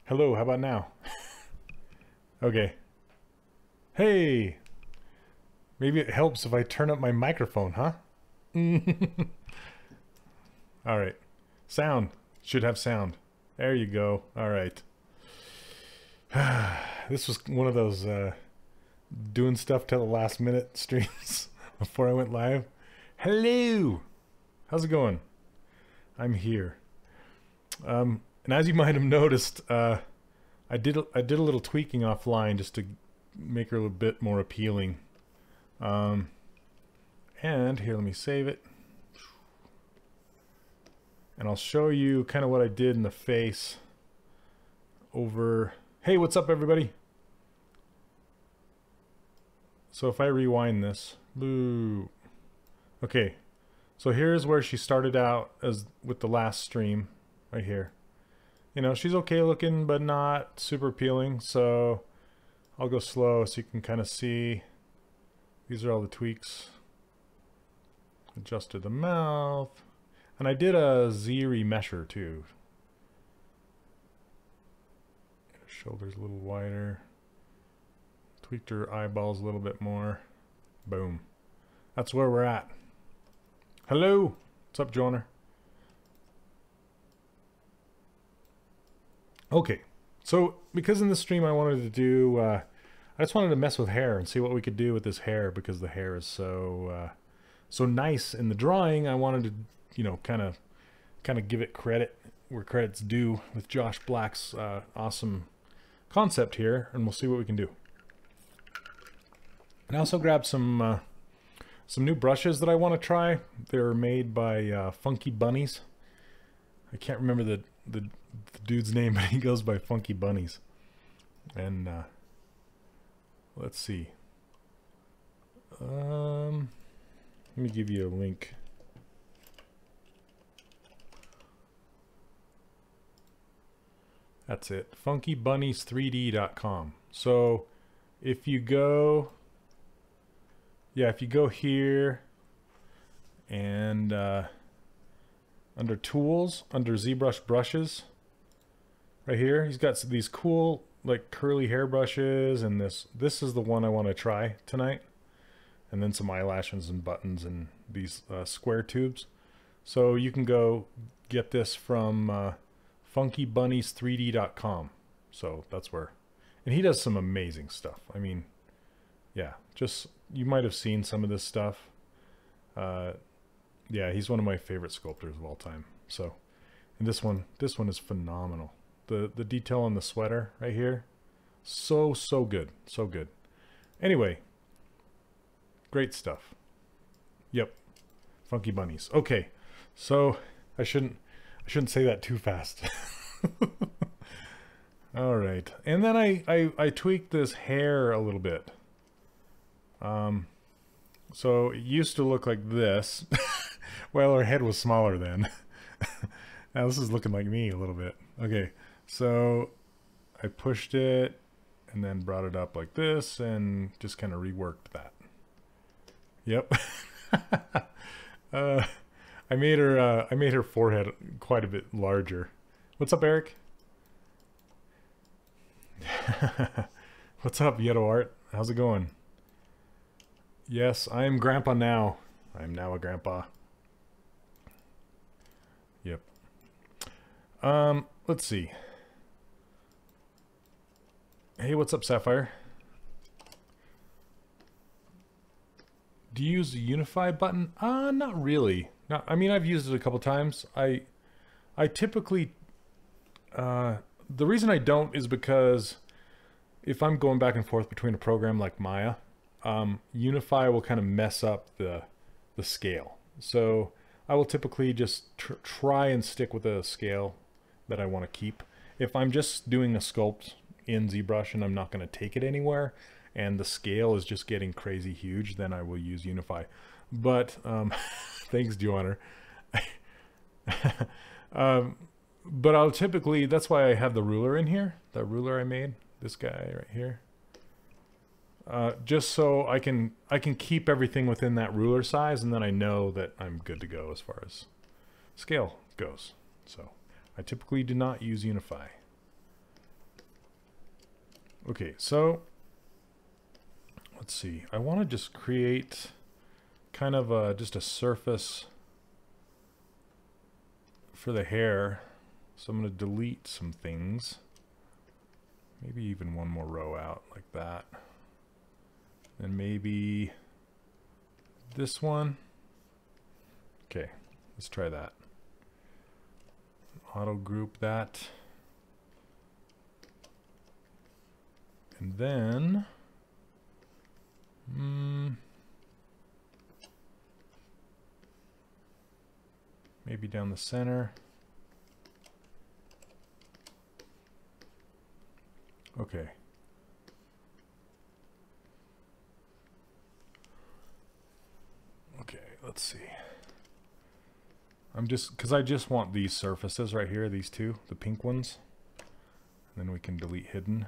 Hello, how about now? Okay. Hey! Maybe it helps if I turn up my microphone, huh? Alright. Sound. Should have sound. There you go. Alright. This was one of those doing stuff till the last minute streams before I went live. Hello! How's it going? I'm here. And as you might have noticed, I did a little tweaking offline just to make her a little bit more appealing. And here, let me save it. And I'll show you kind of what I did in the face over... Hey, what's up, everybody? So if I rewind this... Boo. Okay. So here's where she started out as with the last stream. Right here. You know, she's okay looking, but not super appealing. So I'll go slow so you can kind of see. These are all the tweaks. Adjusted the mouth. And I did a Z remesher too. Shoulders a little wider. Tweaked her eyeballs a little bit more. Boom. That's where we're at. Hello. What's up, Joner? Okay. So because in this stream I wanted to do, I just wanted to mess with hair and see what we could do with this hair, because the hair is so so nice in the drawing. I wanted to, you know, kind of give it credit where credit's due with Josh Black's awesome concept here, and we'll see what we can do. And I also grabbed some new brushes that I want to try. They're made by Funky Bunnies. I can't remember the dude's name, but he goes by Funky Bunnies. And let's see. Let me give you a link. That's it. FunkyBunnies3D.com. So if you go, yeah, if you go here and under tools, under ZBrush brushes, right here, he's got these cool like curly hair brushes, and this is the one I want to try tonight. And then some eyelashes and buttons and these square tubes. So you can go get this from FunkyBunnies3D.com. So that's where, and he does some amazing stuff. I mean, yeah, just, you might have seen some of this stuff. Yeah, he's one of my favorite sculptors of all time. So, and this one is phenomenal. The detail on the sweater right here, so good, so good. Anyway, great stuff. Yep, Funky Bunnies. Okay, so I shouldn't say that too fast. All right, and then I tweaked this hair a little bit. So it used to look like this. Well, her head was smaller then. Now this is looking like me a little bit. Okay, so I pushed it and then brought it up like this and just kind of reworked that. Yep. I made her forehead quite a bit larger. What's up, Eric? What's up, Yeto Art? How's it going? Yes, I am grandpa now. I am now a grandpa. Yep. Let's see. Hey, what's up, Sapphire? Do you use the Unify button? Not really. Not, I mean, I've used it a couple times. I typically, the reason I don't is because if I'm going back and forth between a program like Maya, Unify will kind of mess up the scale. So I will typically just try and stick with a scale that I want to keep. If I'm just doing a sculpt in ZBrush and I'm not going to take it anywhere, and the scale is just getting crazy huge, then I will use Unify. But thanks, Joanna. But I'll typically, that's why I have the ruler in here. The ruler I made, this guy right here. Just so I can keep everything within that ruler size, and then I know that I'm good to go as far as scale goes. So I typically do not use Unify. Okay, so let's see. I want to just create kind of just a surface for the hair. So I'm going to delete some things. Maybe even one more row out like that. And maybe this one. Okay, let's try that. Auto group that. And then maybe down the center. Okay. Okay, let's see. Because I just want these surfaces right here, these two, the pink ones. And then we can delete hidden.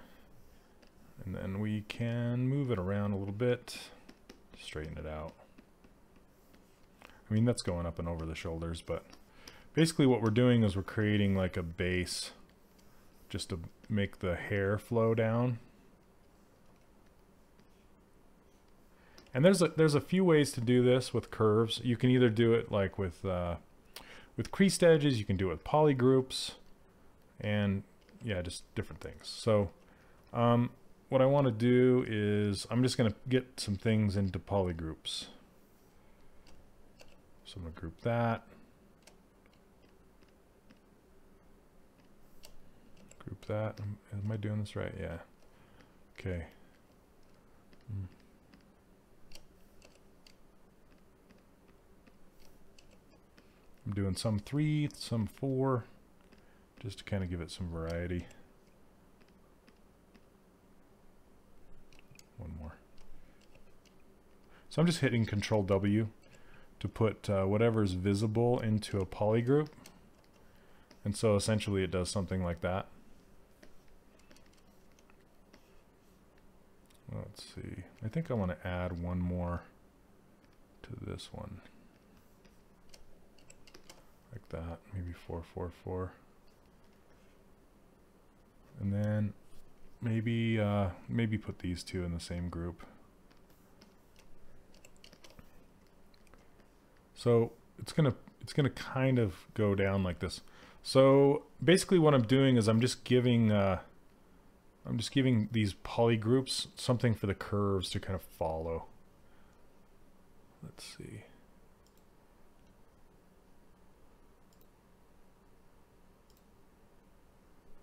And then we can move it around a little bit, straighten it out. I mean, that's going up and over the shoulders, but basically what we're doing is we're creating like a base just to make the hair flow down. And there's a few ways to do this with curves. You can either do it like with creased edges, you can do it with poly groups, and yeah, just different things. So what I want to do is I'm just going to get some things into poly groups. So I'm going to group that. Group that. Am I doing this right? Yeah. Okay. I'm doing some 3, some 4, just to kind of give it some variety. One more. So I'm just hitting Control W to put whatever's visible into a poly group. And so essentially it does something like that. Let's see. I think I want to add one more to this one. Like that. Maybe 4, 4, 4. And then maybe maybe put these two in the same group. So it's gonna kind of go down like this. So basically what I'm doing is I'm just giving these poly groups something for the curves to kind of follow. Let's see.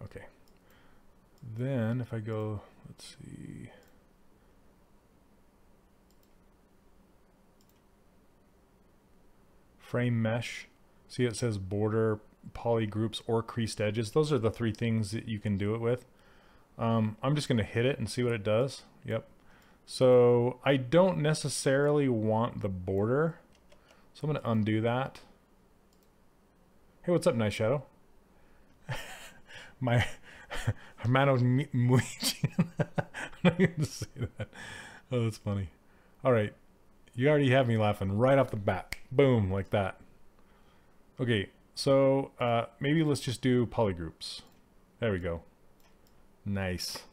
Okay. Then if I go, let's see. Frame mesh. See, it says border, poly groups, or creased edges. Those are the 3 things that you can do it with. I'm just going to hit it and see what it does. Yep. So I don't necessarily want the border. So I'm going to undo that. Hey, what's up, Nice Shadow? My hermano muy I'm not going to say that. Oh, that's funny. All right. You already have me laughing right off the bat. Boom, like that. Okay, so maybe let's just do poly groups. There we go. Nice.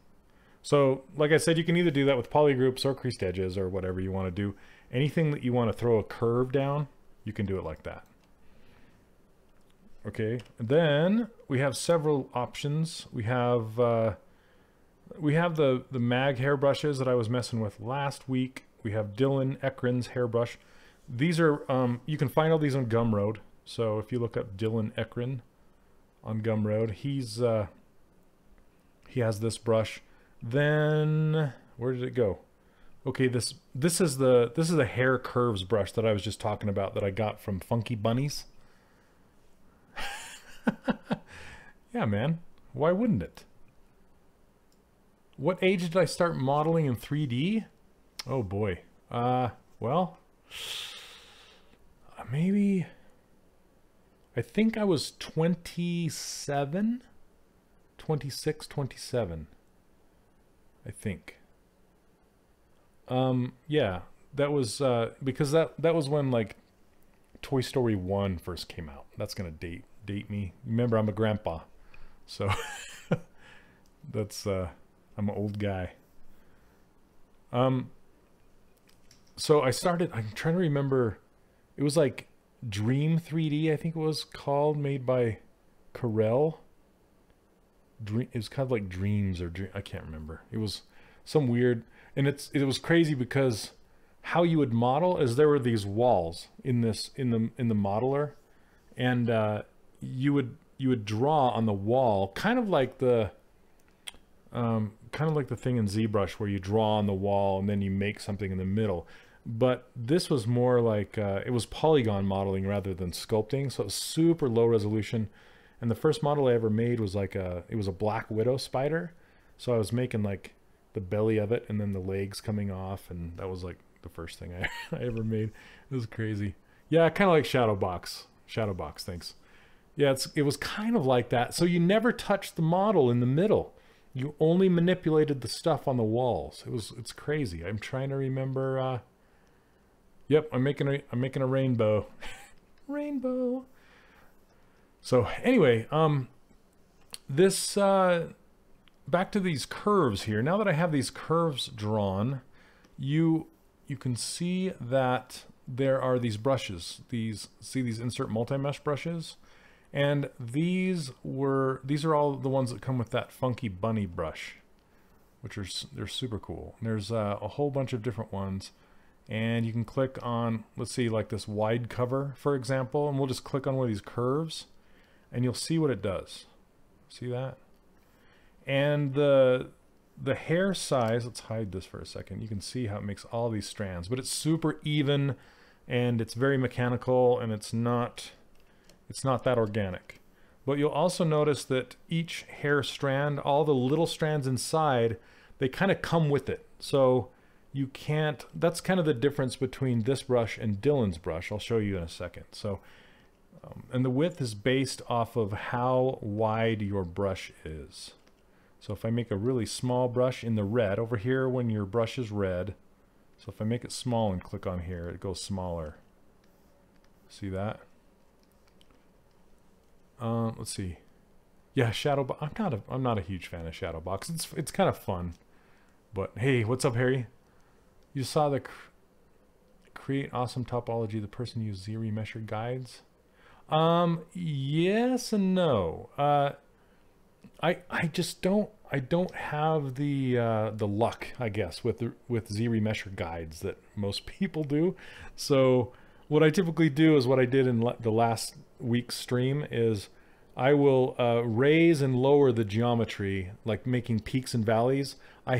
So, like I said, you can either do that with poly groups or creased edges or whatever you want to do. Anything that you want to throw a curve down, you can do it like that. Okay, then we have several options. We have the mag hairbrushes that I was messing with last week. We have Dylan Ekrin's hairbrush. These are you can find all these on Gumroad. So if you look up Dylan Ekrin on Gumroad, he has this brush. Then where did it go? Okay, this is the hair curves brush that I was just talking about that I got from Funky Bunnies. Yeah, man. Why wouldn't it? What age did I start modeling in 3D? Oh boy. Well, maybe I think I was 27, 26, 27. I think. Yeah, that was because that was when like Toy Story 1 first came out. That's gonna date me. Remember, I'm a grandpa, so that's I'm an old guy. So I'm trying to remember, it was like Dream 3D, I think it was called, made by Corel. It was kind of like Dreams or I can't remember. It was some weird, and it was crazy because how you would model is there were these walls in the modeler, and you would draw on the wall, kind of like the thing in Zbrush where you draw on the wall and then you make something in the middle. But this was more like it was polygon modeling rather than sculpting, so it was super low resolution. And the first model I ever made was like it was a black widow spider. So I was making like the belly of it and then the legs coming off, and that was like the first thing I ever made. It was crazy. Yeah, kind of like Shadowbox. Shadowbox, thanks. Yeah, it was kind of like that. So you never touched the model in the middle. You only manipulated the stuff on the walls. It's crazy. I'm trying to remember. Yep, I'm making a rainbow. Rainbow. So anyway, this back to these curves here. Now that I have these curves drawn, you can see that there are these brushes. These insert multi-mesh brushes, and these are all the ones that come with that funky bunny brush, which they're super cool. And there's a whole bunch of different ones, and you can click on, let's see, like this wide cover, for example, and we'll just click on one of these curves, and you'll see what it does. See that? And the hair size, let's hide this for a second. You can see how it makes all these strands, but it's super even, and it's very mechanical, and it's not that organic. But you'll also notice that each hair strand, all the little strands inside, they kind of come with it. So you can't, that's kind of the difference between this brush and Dylan's brush. I'll show you in a second. So, and the width is based off of how wide your brush is. So if I make a really small brush in the red, over here when your brush is red, so if I make it small and click on here, it goes smaller. See that? Let's see. Yeah, Shadowbox. I'm not a huge fan of Shadowbox. It's kind of fun. But hey, what's up, Harry? You saw the create awesome topology. The person used Z-remesher guides. Yes and no. I don't have the luck, I guess, with Z-remesher guides that most people do. So what I typically do is what I did in the last week's stream is I will raise and lower the geometry, like making peaks and valleys. I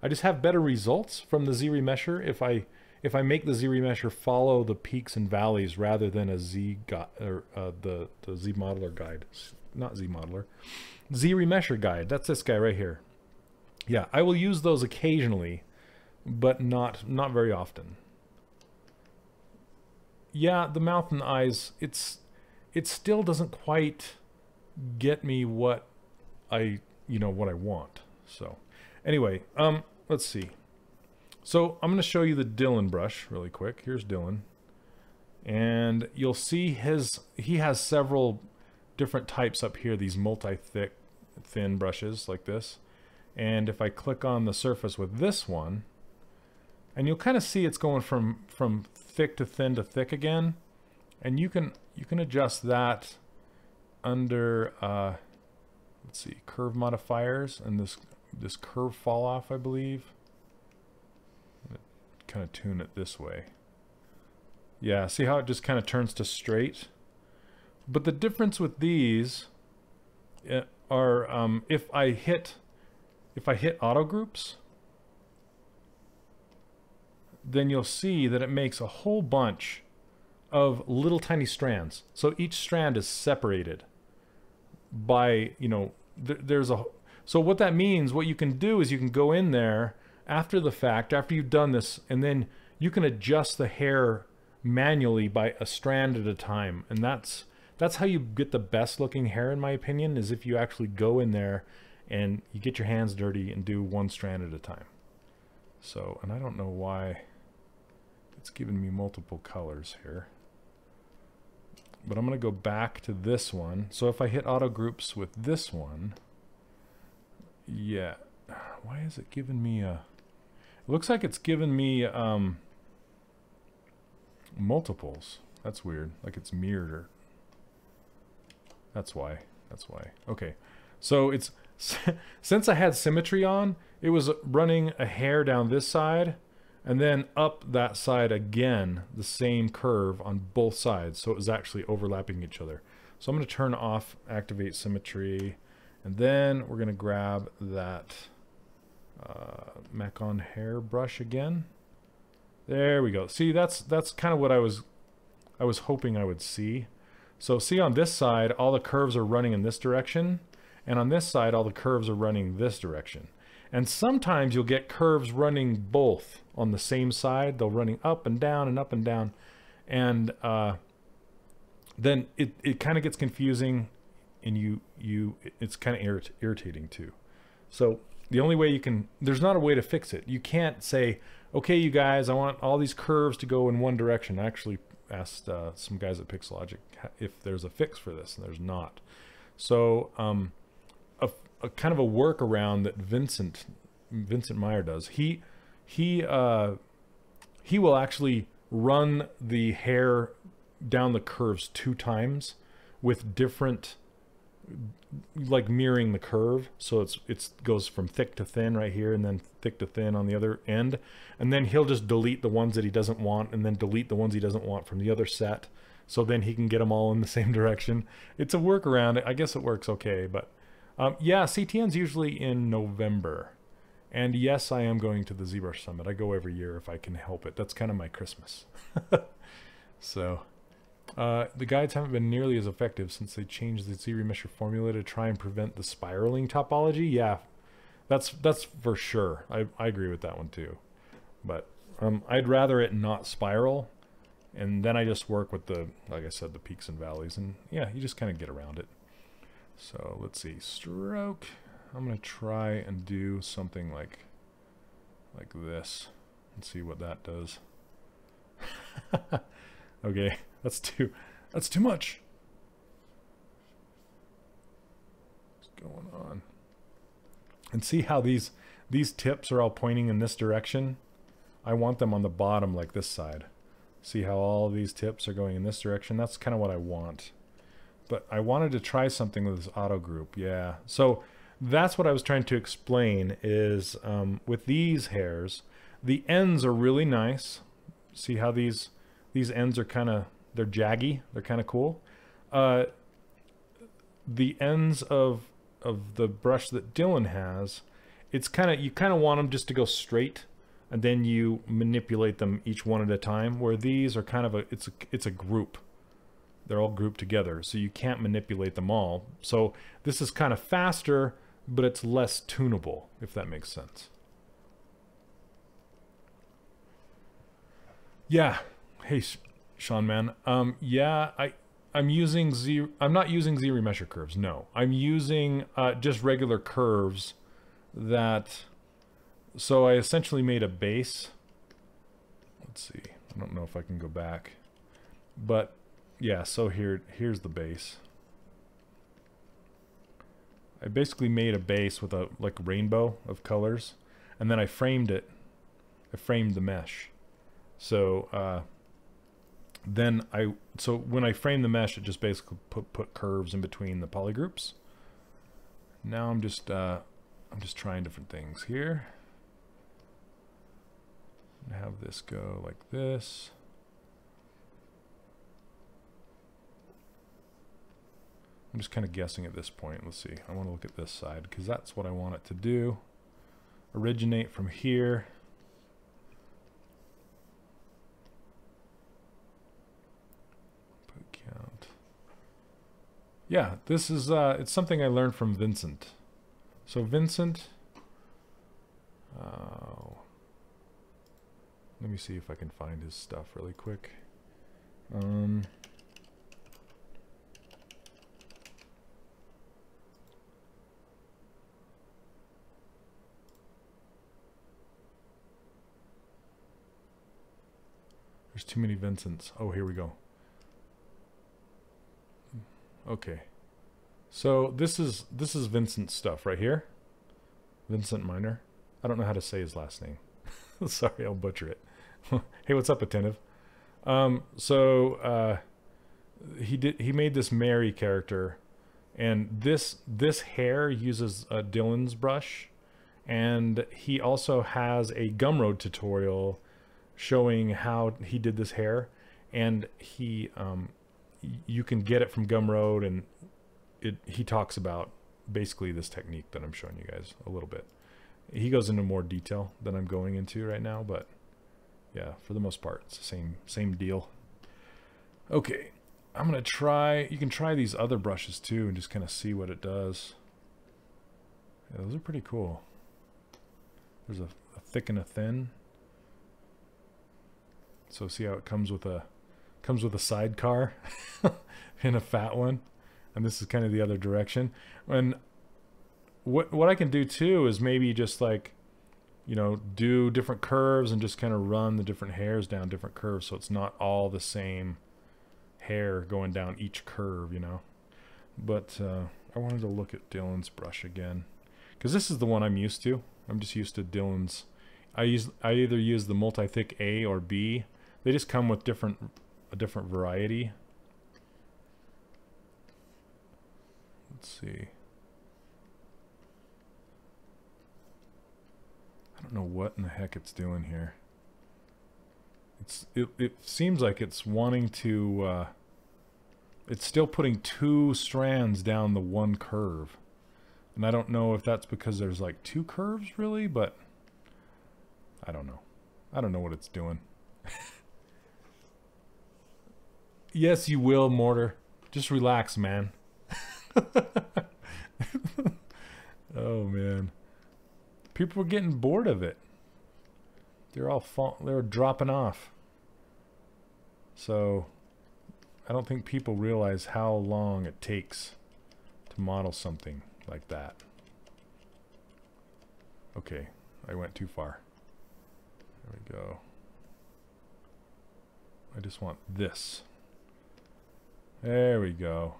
just have better results from the Z-remesher if I make the Z-remesher follow the peaks and valleys rather than a the Z-modeler guide. Not Z-modeler. Z-remesher guide. That's this guy right here. Yeah, I will use those occasionally, but not very often. Yeah, the mouth and the eyes, it still doesn't quite get me what I want. So anyway, let's see. So I'm going to show you the Dylan brush really quick. Here's Dylan. And you'll see he has several different types up here, these multi-thick, thin brushes like this. And if I click on the surface with this one, and you'll kind of see it's going from thick to thin to thick again. And you can adjust that under let's see, curve modifiers, and this curve fall off, I believe. Kind of tune it this way. Yeah, see how it just kind of turns to straight? But the difference with these are if I hit auto groups, then you'll see that it makes a whole bunch of little tiny strands. So each strand is separated by, so what that means, what you can do is you can go in there after the fact, after you've done this, and then you can adjust the hair manually by a strand at a time. And that's how you get the best looking hair, in my opinion, is if you actually go in there and you get your hands dirty and do one strand at a time. So, and I don't know why it's giving me multiple colors here, but I'm going to go back to this one. So if I hit auto groups with this one, Yeah. Why is it giving me a... It looks like it's giving me multiples. That's weird. Like it's mirrored. Or... That's why. That's why. Okay. So it's... Since I had symmetry on, it was running a hair down this side and then up that side again, the same curve on both sides. So it was actually overlapping each other. So I'm going to turn off activate symmetry, and then we're going to grab that Macon hair brush again. There we go. See, that's kind of what I was hoping I would see. So see, on this side, all the curves are running in this direction, and on this side, all the curves are running this direction. And sometimes you'll get curves running both on the same side. They'll running up and down and up and down, and then it kind of gets confusing, and it's kind of irritating too. So the only way you can, there's not a way to fix it. You can't say, okay, you guys, I want all these curves to go in one direction. I actually asked some guys at Pixelogic if there's a fix for this, and there's not. So a kind of a workaround that Vincent Meyer does. He will actually run the hair down the curves 2 times with different, like mirroring the curve. So it goes from thick to thin right here, and then thick to thin on the other end, and then he'll just delete the ones that he doesn't want, and then delete the ones he doesn't want from the other set, so then he can get them all in the same direction. It's a workaround. I guess it works okay, but yeah, CTN's usually in November, and yes, I am going to the Zbrush Summit. I go every year if I can help it. That's kind of my Christmas. So the guides haven't been nearly as effective since they changed the Z-remesher formula to try and prevent the spiraling topology. Yeah, that's for sure. I agree with that one too. But I'd rather it not spiral, and then I just work with the, like I said, the peaks and valleys, and yeah, you just kind of get around it. So let's see, stroke. I'm gonna try and do something like this and see what that does. Okay, that's too much. What's going on? And see how these tips are all pointing in this direction? I want them on the bottom like this side. See how all these tips are going in this direction? That's kind of what I want. But I wanted to try something with this auto group. Yeah, so that's what I was trying to explain is with these hairs, the ends are really nice. See how these ends are kind of, they're jaggy, they're kind of cool. The ends of the brush that Dylan has, it's kind of, you kind of want them just to go straight, and then you manipulate them each one at a time, where these are kind of it's a group. They're all grouped together, so you can't manipulate them all. So this is kind of faster, but it's less tunable, if that makes sense. Yeah. Hey, Sean, man. Yeah, I'm using I'm not using Z-remesher curves. No, I'm using just regular curves that. So I essentially made a base. Let's see. I don't know if I can go back, but yeah. So here's the base. I basically made a base with a rainbow of colors, and then I framed it. I framed the mesh. So so when I frame the mesh, it just basically put curves in between the polygroups. Now I'm just trying different things here. Have this go like this. I'm just kind of guessing at this point. Let's see. I want to look at this side because that's what I want it to do. Originate from here. Put count. Yeah, this is it's something I learned from Vincent. So Vincent, let me see if I can find his stuff really quick. There's too many Vincents. Oh, here we go. Okay. So this is Vincent's stuff right here. Vincent Minor. I don't know how to say his last name. Sorry, I'll butcher it. Hey, what's up, Attentive? He made this Mary character, and this hair uses Dylan's brush, and he also has a Gumroad tutorial showing how he did this hair, and you can get it from Gumroad, and he talks about basically this technique that I'm showing you guys a little bit. He goes into more detail than I'm going into right now, but yeah, for the most part, it's the same deal. Okay, I'm gonna try. You can try these other brushes too, and just kind of see what it does. Yeah, those are pretty cool. There's a thick and a thin. So see how it comes with a sidecar and a fat one, and this is kind of the other direction. And what I can do too is maybe just like, you know, do different curves and just kind of run the different hairs down different curves, so it's not all the same hair going down each curve, you know. But I wanted to look at Dylan's brush again, because this is the one I'm used to. I'm just used to Dylan's. I either use the multi-thick A or B. They just come with a different variety. Let's see. I don't know what in the heck it's doing here. It seems like it's wanting to it's still putting two strands down the one curve. And I don't know if that's because there's like two curves really, but I don't know. I don't know what it's doing. Yes, you will, Mortar. Just relax, man. Oh man. People were getting bored of it. They're dropping off. So I don't think people realize how long it takes to model something like that. Okay, I went too far. There we go. I just want this. There we go.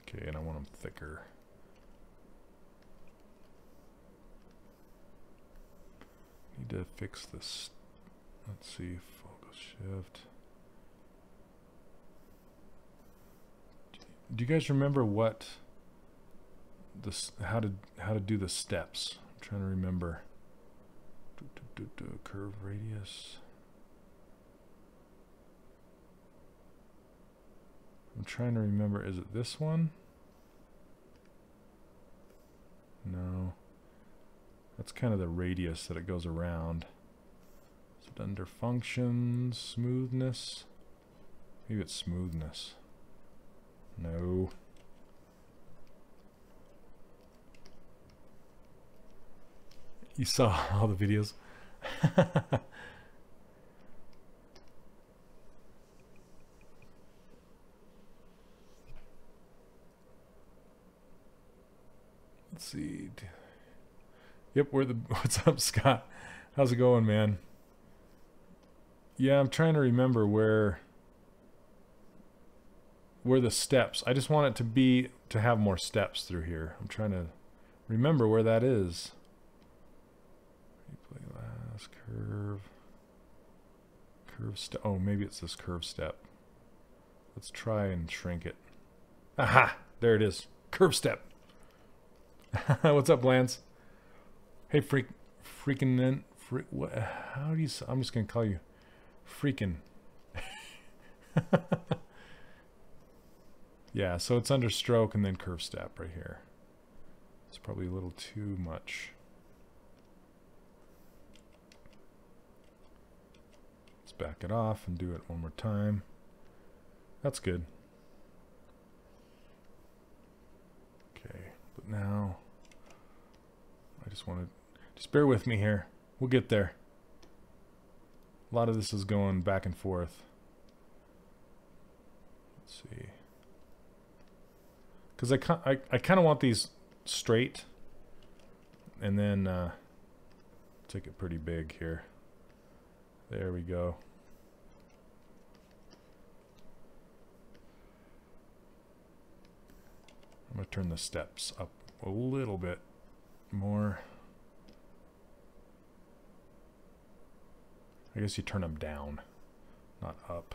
Okay, and I want them thicker. Need to fix this. Let's see, focus shift. Do you guys remember what this how to do the steps? I'm trying to remember. Curve radius. I'm trying to remember, is it this one? No. That's kind of the radius that it goes around. Is it under functions, smoothness? Maybe it's smoothness. No. You saw all the videos. Let's see. Yep, what's up, Scott? How's it going, man? Yeah, I'm trying to remember where the steps. I just want it to have more steps through here. I'm trying to remember where that is. Replay last curve. Curve step. Oh, maybe it's this curve step. Let's try and shrink it. Aha! There it is. Curve step. What's up, Lance? Hey, freaking. What? How do you? I'm just gonna call you freaking. Yeah, so it's under stroke and then curve step right here. It's probably a little too much. Let's back it off and do it one more time. That's good. Okay, but now I just want to just bear with me here. We'll get there. A lot of this is going back and forth. Let's see. Because I kind of want these straight, and then take it pretty big here. There we go. I'm going to turn the steps up a little bit more. I guess you turn them down, not up.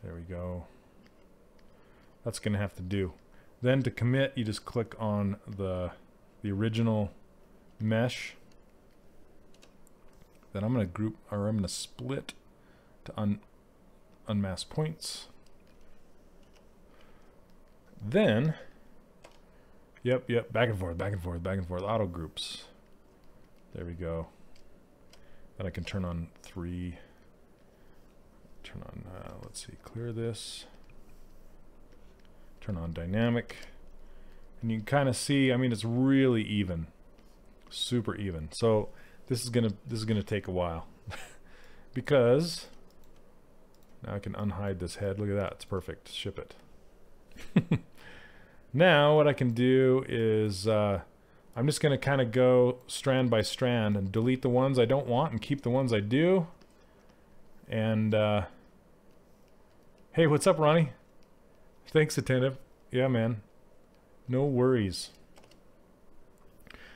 There we go. That's gonna have to do. Then to commit, you just click on the original mesh. Then I'm gonna group, or I'm gonna split to unmask points. Then, yep, back and forth, auto groups. There we go. Then I can turn on 3. Turn on, let's see, clear this. Turn on dynamic. And you can kind of see, I mean, it's really even. Super even. So this is gonna take a while. Because now I can unhide this head. Look at that, it's perfect. Ship it. Now what I can do is I'm just going to kind of go strand by strand and delete the ones I don't want and keep the ones I do. And hey, what's up, Ronnie? Thanks, attentive. Yeah, man. No worries.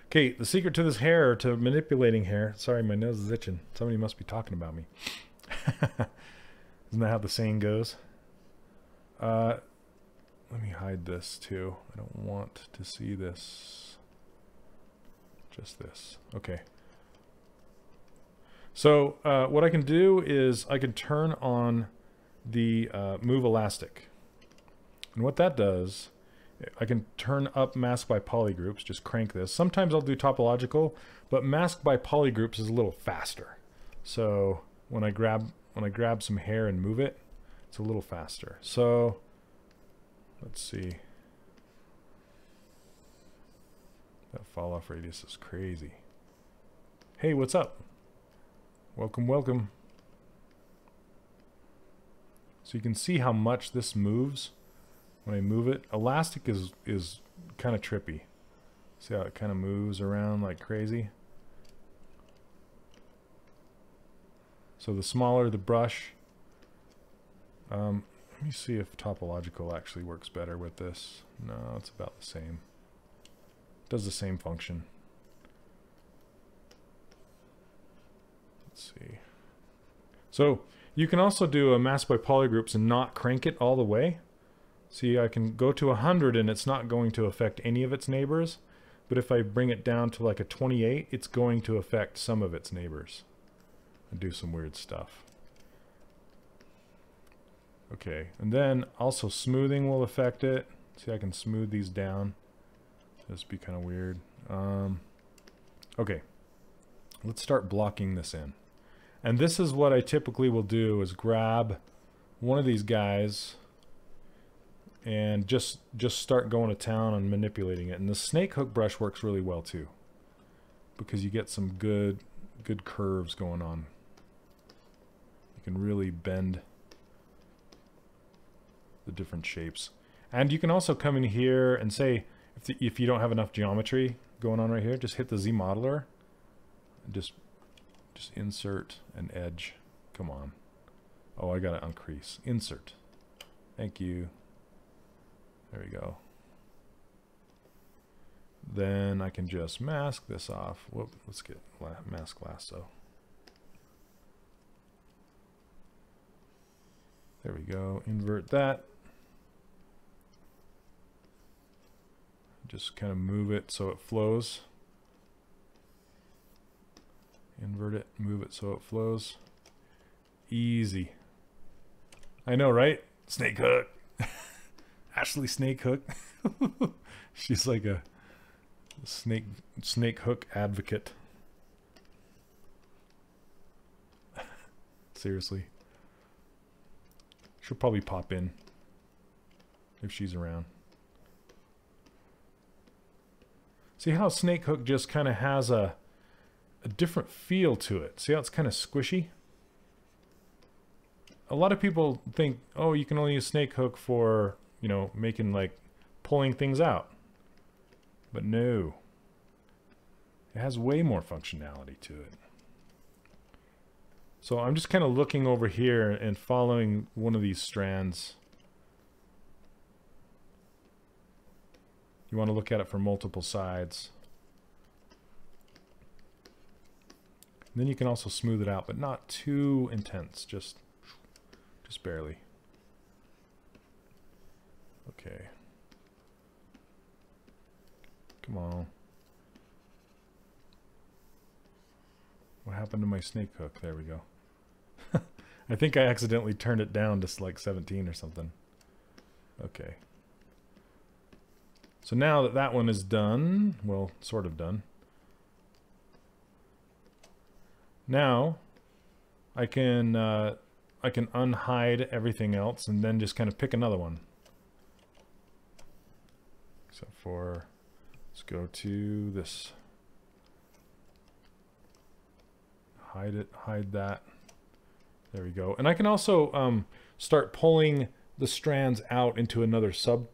Okay, the secret to this hair, to manipulating hair. Sorry, my nose is itching. Somebody must be talking about me. Isn't that how the saying goes? Let me hide this too. I don't want to see this. Just this. Okay. So what I can do is I can turn on the move elastic. And what that does, I can turn up mask by polygroups, just crank this. Sometimes I'll do topological, but mask by polygroups is a little faster. So when I grab some hair and move it, it's a little faster. So let's see. That fall off radius is crazy. Hey, what's up? Welcome, welcome. So you can see how much this moves when I move it. Elastic is kind of trippy. See how it kind of moves around like crazy? So the smaller the brush, let me see if topological actually works better with this. No, it's about the same. It does the same function. Let's see. So you can also do a mask by polygroups and not crank it all the way. See, I can go to 100 and it's not going to affect any of its neighbors. But if I bring it down to like a 28, it's going to affect some of its neighbors and do some weird stuff. Okay, and then also smoothing will affect it. See, I can smooth these down. This be kind of weird. Okay, let's start blocking this in. And this is what I typically will do, is grab one of these guys and just start going to town on manipulating it. And the snake hook brush works really well too, because you get some good curves going on. You can really bend the different shapes. And you can also come in here and say, if you don't have enough geometry going on right here, just hit the Z modeler and just insert an edge. Come on. Oh, I gotta uncrease. Insert. Thank you. There we go. Then I can just mask this off. Whoop, let's get mask lasso. There we go. Invert that. Just kind of move it so it flows. Invert it, move it so it flows. Easy. I know, right? Snake hook. Ashley Snake Hook. She's like a snake hook advocate. Seriously. She'll probably pop in if she's around. See how snake hook just kind of has a different feel to it. See how it's kind of squishy? A lot of people think, oh, you can only use snake hook for, you know, making, like, pulling things out. But no. It has way more functionality to it. So I'm just kind of looking over here and following one of these strands. You want to look at it from multiple sides. And then you can also smooth it out, but not too intense, just barely. Okay. Come on. What happened to my snake hook? There we go. I think I accidentally turned it down to like 17 or something. Okay. So now that that one is done, well, sort of done. Now I can unhide everything else and then just kind of pick another one. Except for, let's go to this. Hide it, hide that. There we go. And I can also start pulling the strands out into another sub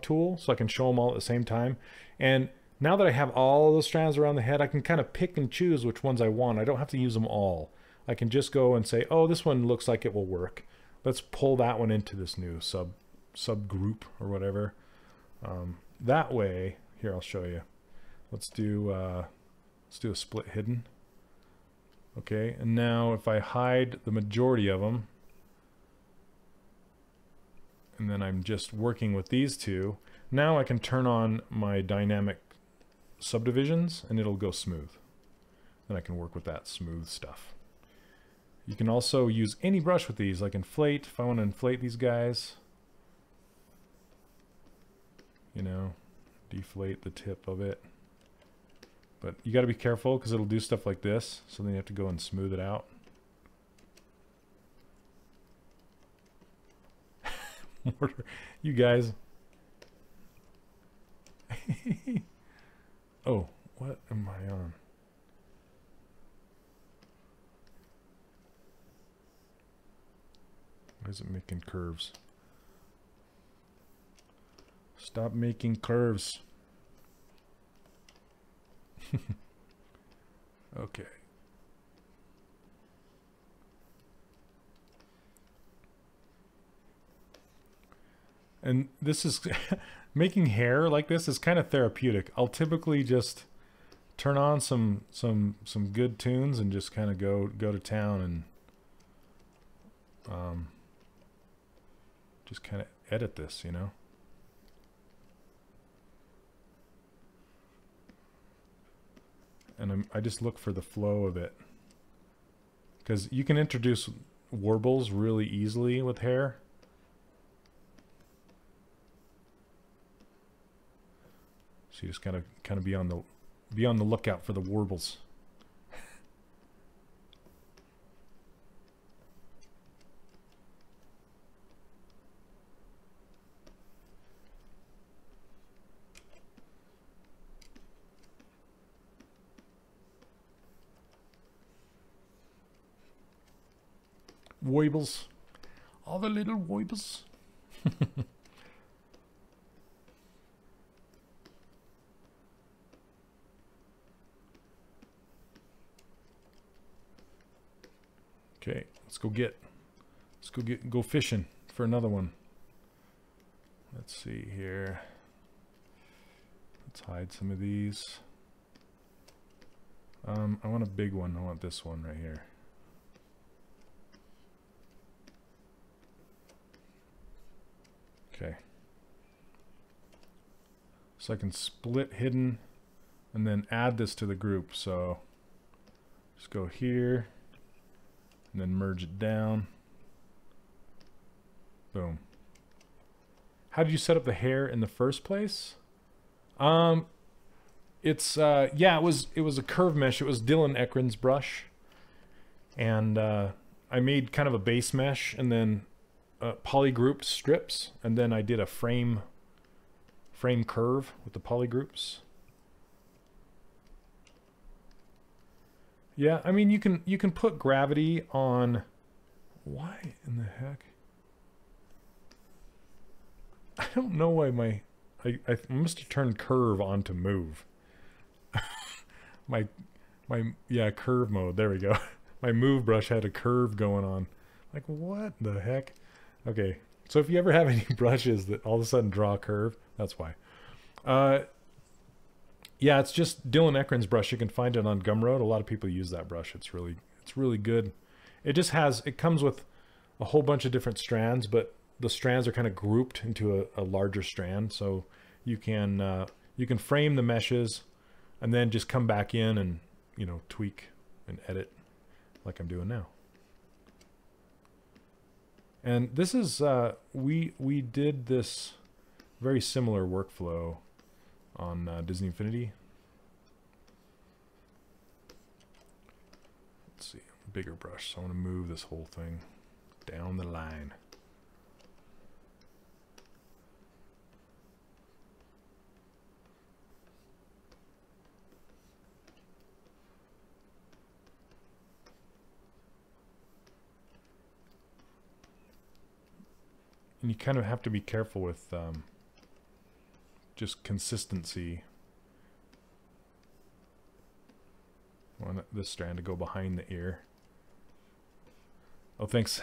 tool, so I can show them all at the same time. And now that I have all the strands around the head, I can kind of pick and choose which ones I want. I don't have to use them all. I can just go and say, oh, this one looks like it will work. Let's pull that one into this new subgroup or whatever. That way, here, I'll show you. Let's do a split hidden. Okay, and now if I hide the majority of them, and then I'm just working with these two, now I can turn on my dynamic subdivisions and it'll go smooth. Then I can work with that smooth stuff. You can also use any brush with these, like inflate, if I want to inflate these guys. You know, deflate the tip of it. But you got to be careful because it'll do stuff like this, so then you have to go and smooth it out. Mortar, you guys. Oh, what am I on? Why is it making curves? Stop making curves. Okay. And this is making hair like this is kind of therapeutic. I'll typically just turn on some good tunes and just kind of go to town and just kind of edit this, you know. And I just look for the flow of it, because you can introduce warbles really easily with hair. So you just kind of be on the lookout for the warbles. Woibles. All the little woibles. Okay, let's go fishing for another one. Let's see here. Let's hide some of these. I want a big one. I want this one right here. Okay. So I can split hidden and then add this to the group. So just go here and then merge it down. Boom. How did you set up the hair in the first place? It's yeah, it was a curve mesh. It was Dylan Ekron's brush, and I made kind of a base mesh and then polygrouped strips, and then I did a frame curve with the polygroups. Yeah, I mean you can put gravity on. Why in the heck? I don't know why I must have turned curve onto move. my yeah, curve mode. There we go. My move brush had a curve going on. Like, what the heck? Okay, so if you ever have any brushes that all of a sudden draw a curve, that's why. Uh, yeah, it's just Dylan Eckren's brush. You can find it on Gumroad. A lot of people use that brush. It's really good. It comes with a whole bunch of different strands, but the strands are kind of grouped into a larger strand, so you can frame the meshes and then just come back in and tweak and edit like I'm doing now. And this is we did this very similar workflow on Disney Infinity. Let's see, bigger brush. So I want to move this whole thing down the line. And you kind of have to be careful with just consistency. I want this strand to go behind the ear. Oh, thanks.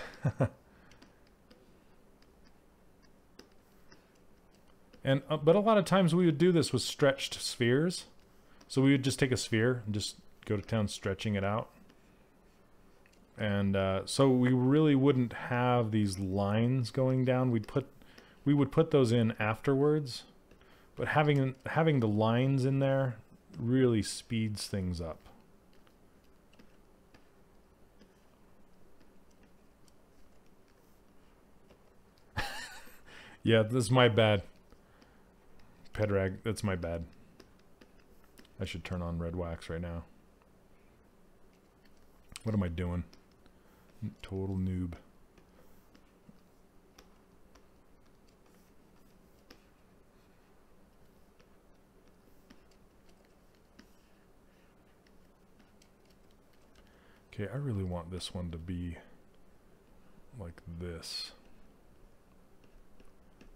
And but a lot of times we would do this with stretched spheres. So we would just take a sphere and just go to town stretching it out. And so we really wouldn't have these lines going down. We would put those in afterwards, but having the lines in there really speeds things up. Yeah, this is my bad. Pedrag, that's my bad. I should turn on red wax right now. What am I doing? Total noob. Okay, I really want this one to be like this.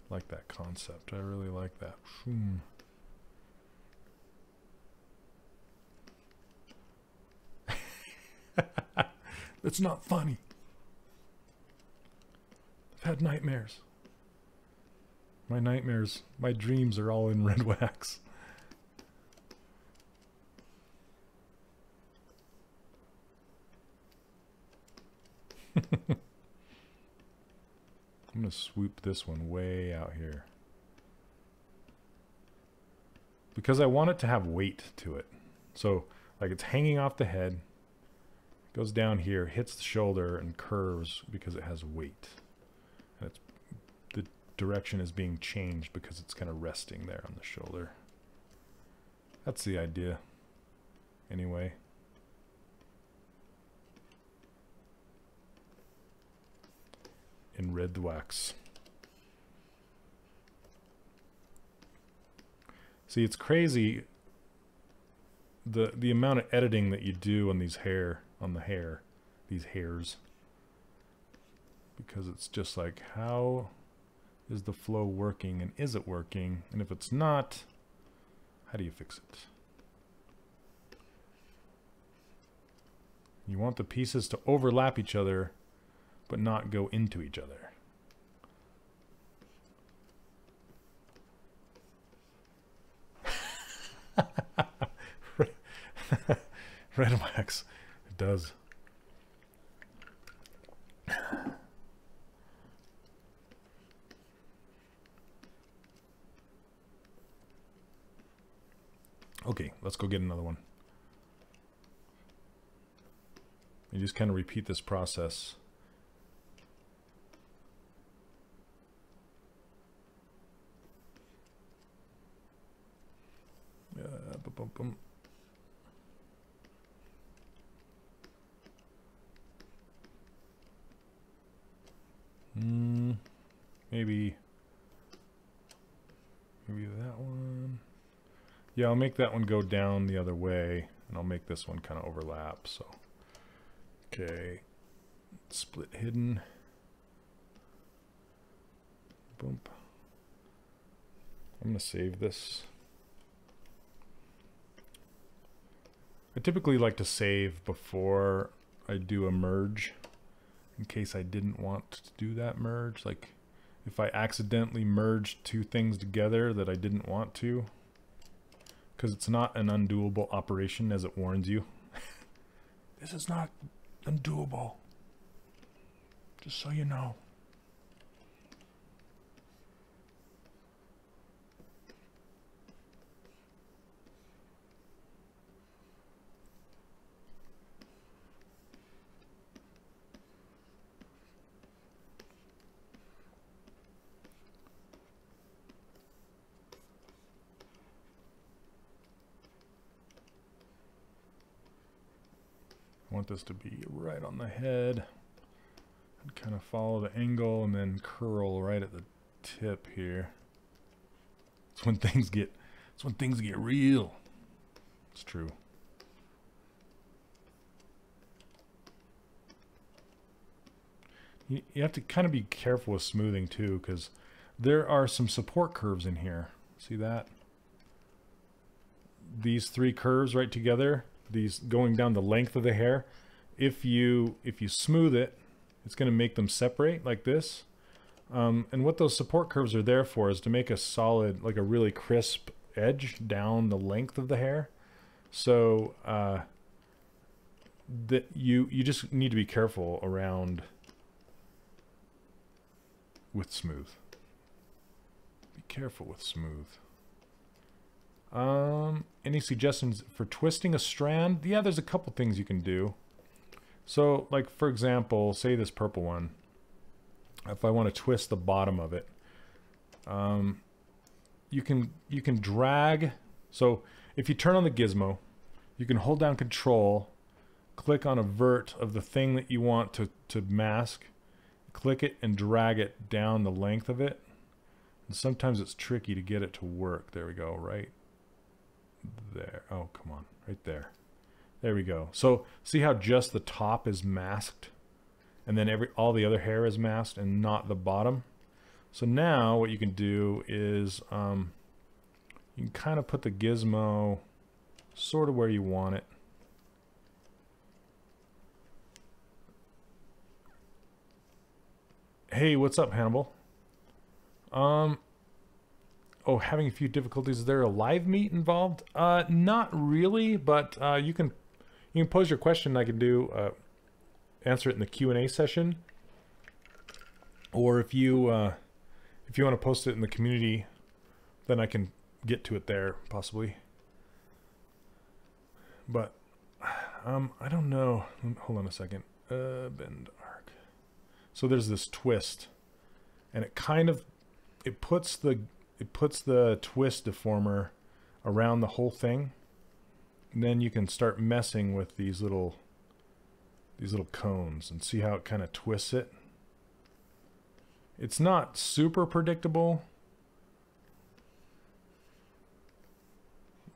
Like that concept. I really like that. That's not funny. I've had nightmares. My dreams are all in red wax. I'm going to swoop this one way out here. Because I want it to have weight to it. So, like it's hanging off the head, goes down here, hits the shoulder, and curves because it has weight. And the direction is being changed because it's kind of resting there on the shoulder. That's the idea. Anyway. In red wax. See, it's crazy the amount of editing that you do on these these hairs. Because it's just like, how is the flow working and is it working? And if it's not, how do you fix it? You want the pieces to overlap each other but not go into each other. Red wax, it does. Okay, let's go get another one. You just kind of repeat this process. Maybe that one. Yeah, I'll make that one go down the other way, and I'll make this one kind of overlap. So, okay, split hidden. Boom. I'm gonna save this. I typically like to save before I do a merge, in case I didn't want to do that merge. Like if I accidentally merged two things together that I didn't want to. Because it's not an undoable operation, as it warns you. This is not undoable. Just so you know. I want this to be right on the head and kind of follow the angle and then curl right at the tip here. It's when things get real. It's true. You have to kind of be careful with smoothing too, because there are some support curves in here. See that? These three curves right together, these going down the length of the hair. If you smooth it, it's going to make them separate like this. And what those support curves are there for is to make a solid, like a really crisp edge down the length of the hair. So that you just need to be careful around with smooth. Be careful with smooth. Any suggestions for twisting a strand? Yeah, there's a couple things you can do. So, like for example, say this purple one. If I want to twist the bottom of it, you can drag. So if you turn on the gizmo, you can hold down Control, click on a vert of the thing that you want to mask, click it and drag it down the length of it. And sometimes it's tricky to get it to work. There we go, right there. Oh, come on, right there. There we go. So see how just the top is masked, and then all the other hair is masked and not the bottom. So now what you can do is you can kind of put the gizmo sort of where you want it. Hey, what's up, Hannibal? Oh, having a few difficulties. Is there a live meet involved? Not really, but you can pose your question. I can do answer it in the Q&A session, or if you want to post it in the community, then I can get to it there possibly. But I don't know. Hold on a second. Bend arc. So there's this twist, and it puts the twist deformer around the whole thing, and then you can start messing with these little cones and see how it kind of twists it. It's not super predictable,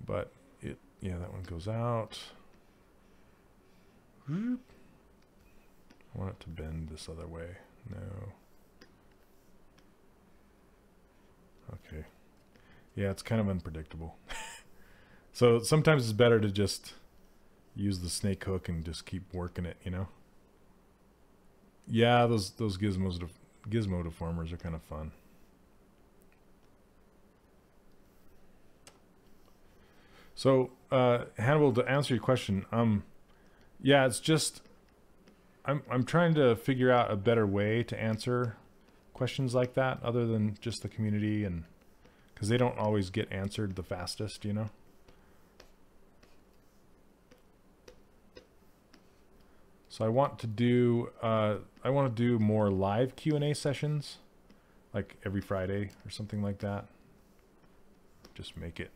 but yeah, that one goes out. I want it to bend this other way. No. Okay. Yeah, it's kind of unpredictable. So sometimes it's better to just use the snake hook and just keep working it, you know? Yeah, those gizmo deformers are kind of fun. So, Hannibal, to answer your question, yeah, it's just I'm trying to figure out a better way to answer questions like that other than just the community, and because they don't always get answered the fastest, you know. So I want to do more live Q&A sessions, like every Friday or something like that. Just make it.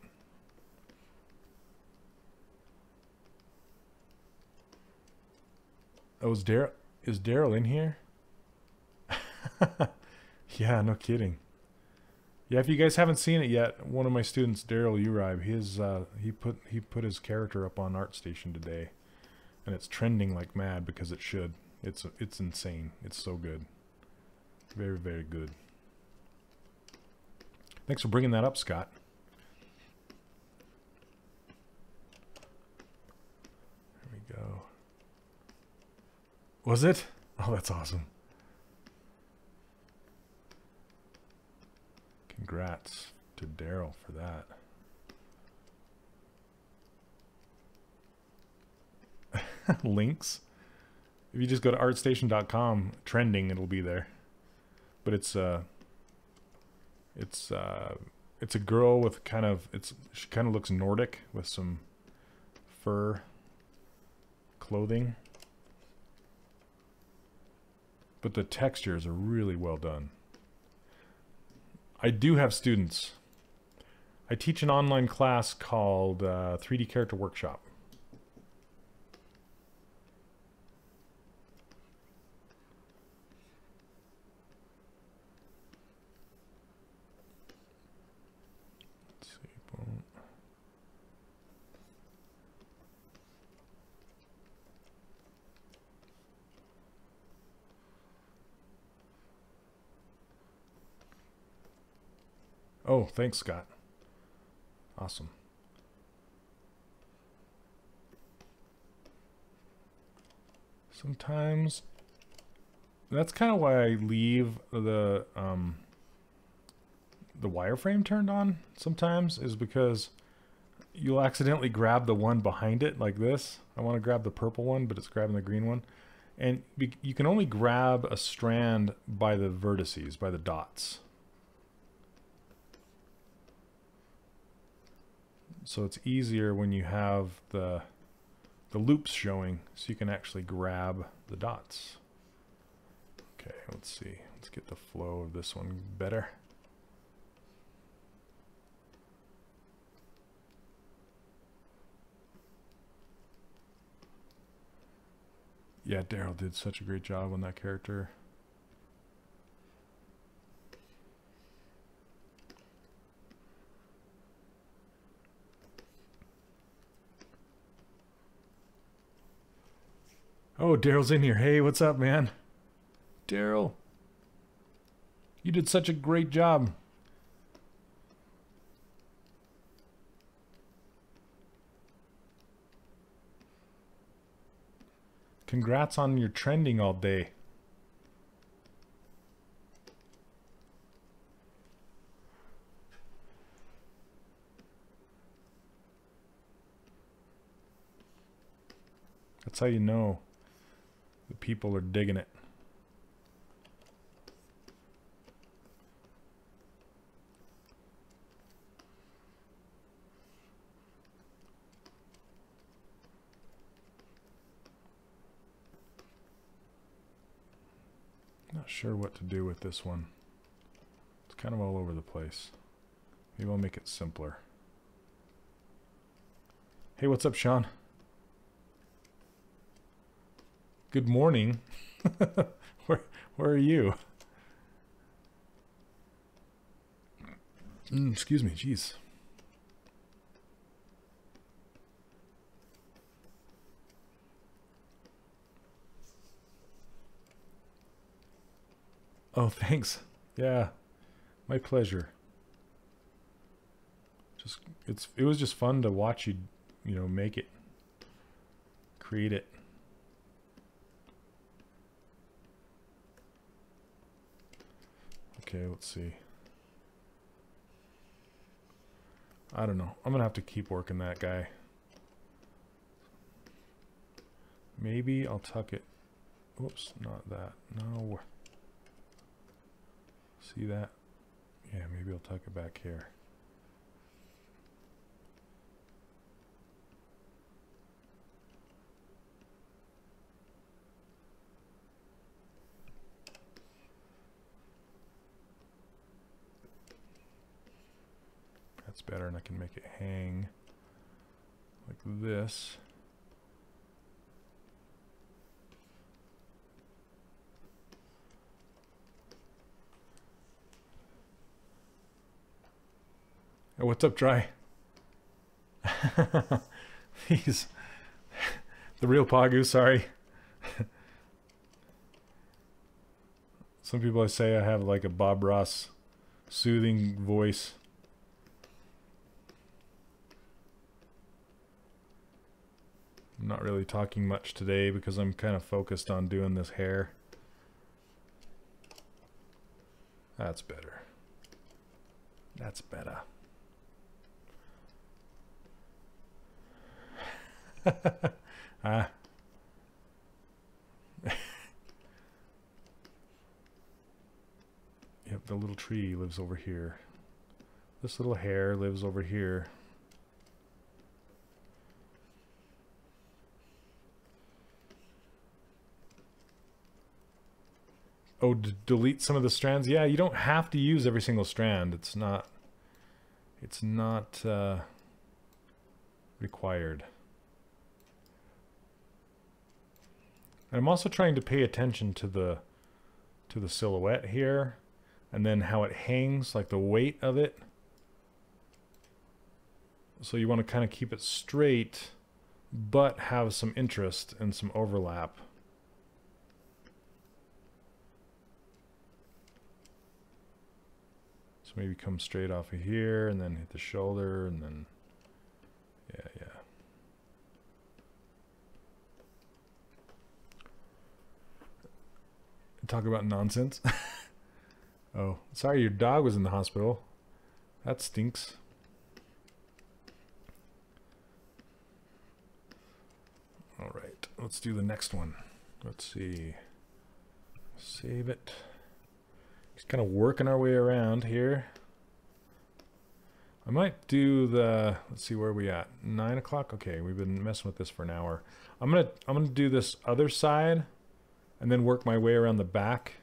Oh, is Daryl in here? Yeah, no kidding. Yeah, if you guys haven't seen it yet, one of my students, Daryl Uribe, he put his character up on ArtStation today, and it's trending like mad because it should. It's insane. It's so good. Very, very good. Thanks for bringing that up, Scott. There we go. Was it? Oh, that's awesome. Congrats to Daryl for that. Links. If you just go to artstation.com, trending, it'll be there. But it's a girl with kind of, she kind of looks Nordic with some fur clothing. But the textures are really well done. I do have students. I teach an online class called 3D Character Workshop. Let's see. Boom. Oh, thanks, Scott. Awesome. Sometimes that's kind of why I leave the wireframe turned on sometimes, is because you'll accidentally grab the one behind it like this. I want to grab the purple one, but it's grabbing the green one. And you can only grab a strand by the vertices, by the dots. So it's easier when you have the loops showing, so you can actually grab the dots. Okay, let's see. Let's get the flow of this one better. Yeah, Daryl did such a great job on that character. Oh, Daryl's in here. Hey, what's up, man? Daryl, you did such a great job. Congrats on your trending all day. That's how you know the people are digging it. Not sure what to do with this one. It's kind of all over the place. Maybe I'll make it simpler. Hey, what's up, Sean? Good morning. Where are you? Excuse me, jeez. Oh, thanks. Yeah, my pleasure. It was just fun to watch you, make it, create it. Okay, let's see. I don't know. I'm gonna have to keep working that guy. Maybe I'll tuck it. Whoops, not that. No. See that? Yeah, maybe I'll tuck it back here. That's better, and I can make it hang like this. Oh, what's up, Dry? He's the real Pagu, sorry. Some people say I have like a Bob Ross soothing voice. I'm not really talking much today because I'm kind of focused on doing this hair. That's better. That's better. Ah. Yep, the little tree lives over here. This little hair lives over here. Oh, delete some of the strands? Yeah, you don't have to use every single strand. It's not required. And I'm also trying to pay attention to the silhouette here, and then how it hangs, like the weight of it. So you want to kind of keep it straight, but have some interest and some overlap. So maybe come straight off of here and then hit the shoulder and then, yeah. Talk about nonsense. Oh, sorry your dog was in the hospital. That stinks. All right, let's do the next one. Let's see. Save it. Just kind of working our way around here. I might do the, let's see, where are we at? 9 o'clock? Okay, we've been messing with this for an hour. I'm gonna do this other side and then work my way around the back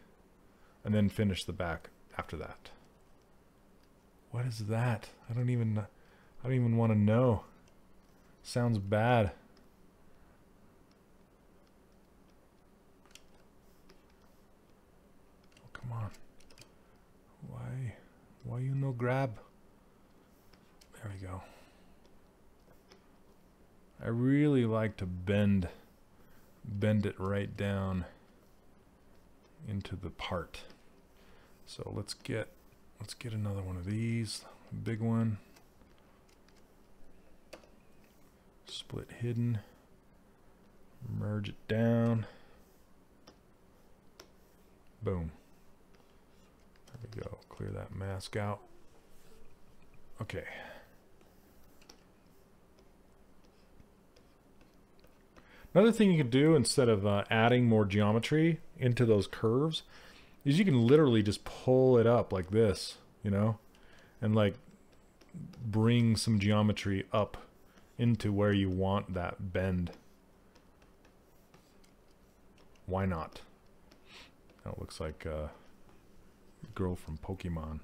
and then finish the back after that. What is that? I don't even want to know. Sounds bad. Oh, come on. Why you no grab? There we go. I really like to bend it right down into the part. So let's get another one of these, big one. Split hidden. Merge it down. Boom. There we go. Clear that mask out. Okay. Another thing you can do instead of adding more geometry into those curves is you can literally just pull it up like this, you know, and like bring some geometry up into where you want that bend. Why not? That looks like a girl from Pokemon.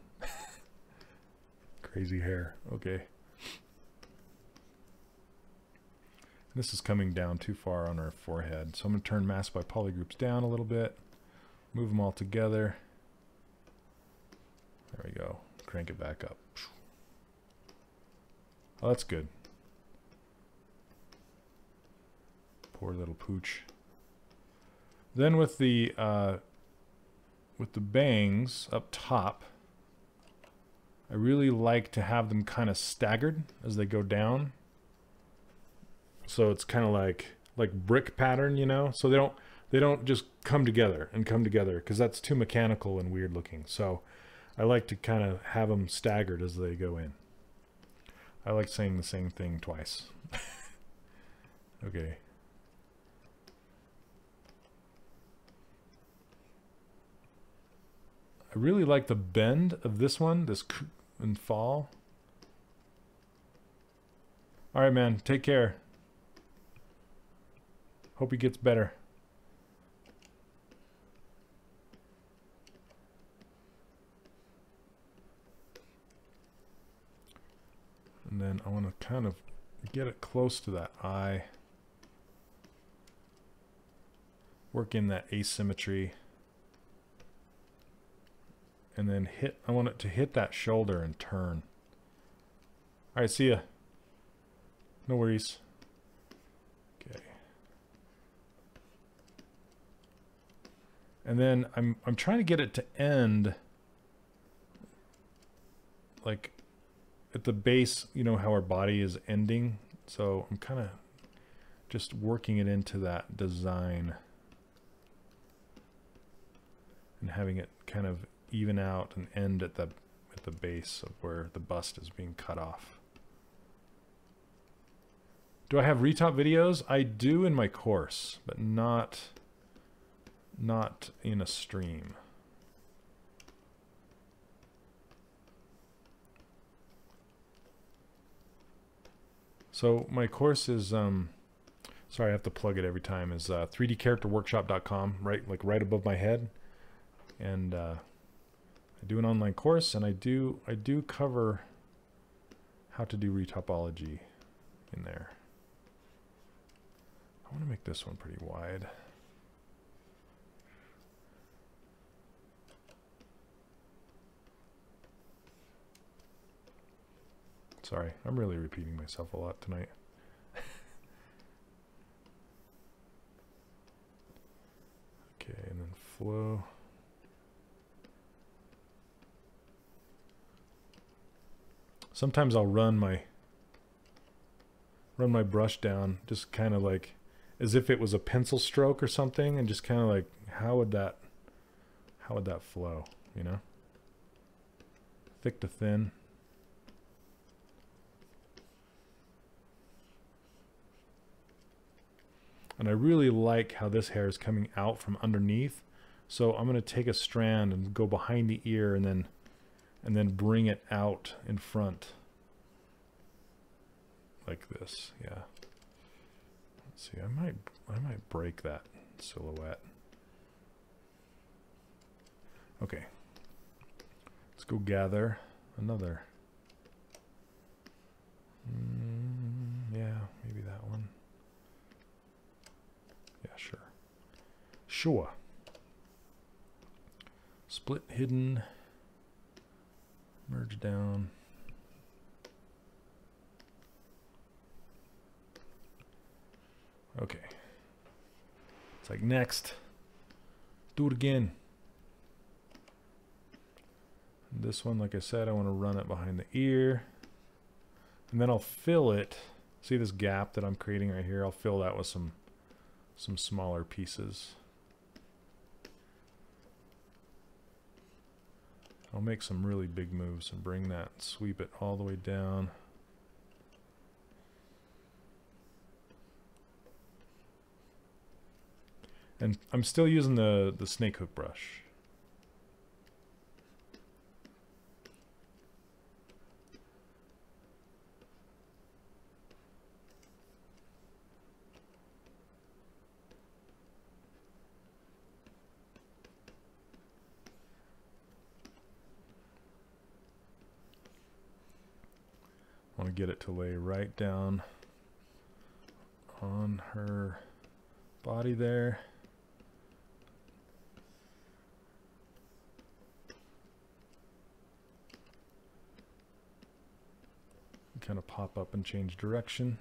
Crazy hair. Okay. This is coming down too far on our forehead. So I'm going to turn mask by polygroups down a little bit. Move them all together. There we go. Crank it back up. Oh, that's good. Poor little pooch. Then with the bangs up top, I really like to have them kind of staggered as they go down. So it's kind of like brick pattern, you know. So they don't just come together because that's too mechanical and weird looking. So I like to kind of have them staggered as they go in. I like saying the same thing twice. Okay. I really like the bend of this one, this and fall. All right, man. Take care. Hope he gets better. And then I want to kind of get it close to that eye. Work in that asymmetry. And then I want it to hit that shoulder and turn. All right, see ya. No worries. Okay. And then I'm trying to get it to end like at the base, you know how our body is ending. So I'm kind of just working it into that design and having it kind of even out and end at at the base of where the bust is being cut off. Do I have retop videos? I do in my course, but not in a stream. So my course is sorry, I have to plug it every time, is 3dcharacterworkshop.com, right above my head. And I do an online course, and I do cover how to do retopology in there. I want to make this one pretty wide. Sorry, I'm really repeating myself a lot tonight. Okay, and then flow. Sometimes I'll run my brush down, just kind of like as if it was a pencil stroke or something, and just kind of like how would that flow, you know? Thick to thin. And I really like how this hair is coming out from underneath. So I'm going to take a strand and go behind the ear and then bring it out in front. Like this, yeah. Let's see, I might break that silhouette. Okay. Let's go gather another. Yeah, maybe that one. Yeah, sure. Sure. Split hidden. Merge down. Okay. It's like next. Do it again. And this one, like I said, I want to run it behind the ear. And then I'll fill it. See this gap that I'm creating right here? I'll fill that with some smaller pieces. I'll make some really big moves and bring that, sweep it all the way down. And I'm still using the snake hook brush. I want to get it to lay right down on her body there. Kind of pop up and change direction.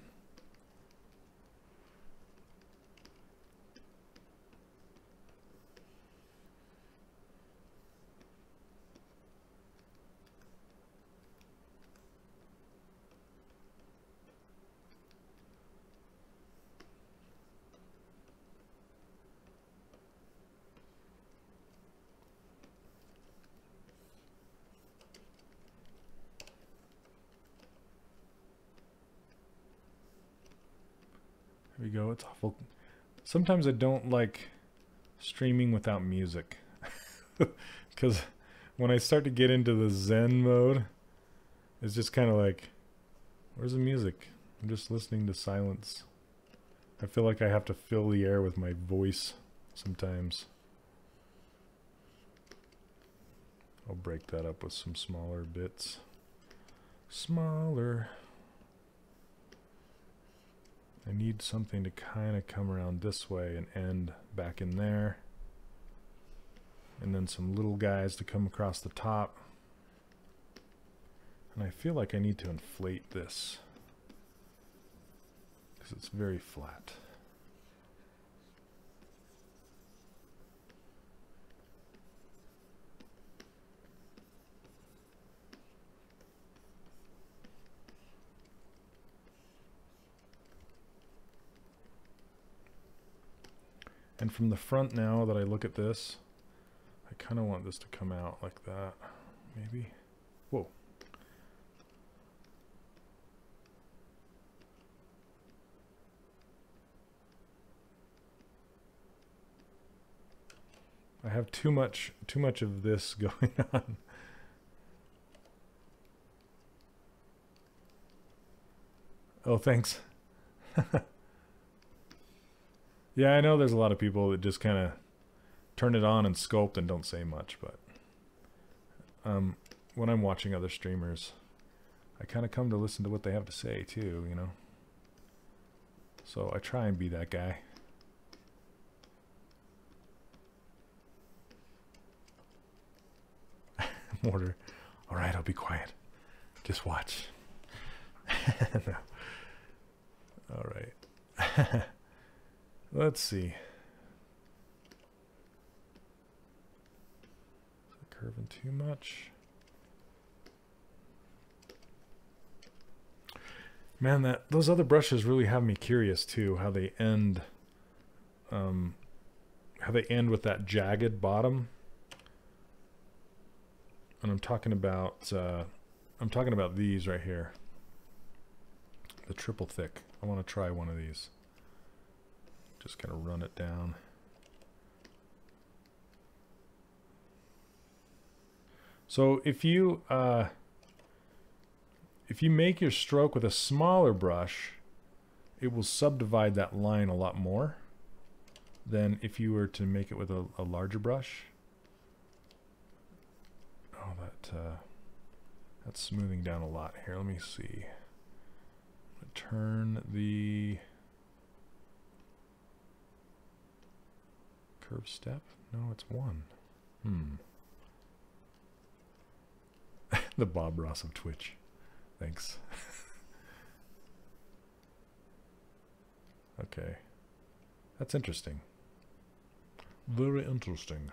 There we go. It's awful. Sometimes I don't like streaming without music. Because when I start to get into the Zen mode, it's just kind of like, where's the music? I'm just listening to silence. I feel like I have to fill the air with my voice sometimes. I'll break that up with some smaller bits. Smaller. I need something to kind of come around this way and end back in there. And then some little guys to come across the top. And I feel like I need to inflate this, because it's very flat. And from the front now that I look at this, I kind of want this to come out like that, maybe. Whoa. I have too much of this going on. Oh, thanks. Yeah, I know there's a lot of people that just kind of turn it on and sculpt and don't say much, but when I'm watching other streamers, I kind of come to listen to what they have to say too, you know? So I try and be that guy. Mortar. All right, I'll be quiet. Just watch. No. All right. Let's see. Is it curving too much? Man, those other brushes really have me curious too. How they end. How they end with that jagged bottom. And I'm talking about these right here. The triple thick. I want to try one of these. Just kind of run it down. So if you make your stroke with a smaller brush, it will subdivide that line a lot more than if you were to make it with a larger brush. Oh, that's smoothing down a lot. Here, let me see. Turn the curve step. No, it's one. The Bob Ross of Twitch. Thanks. Okay. That's interesting. Very interesting.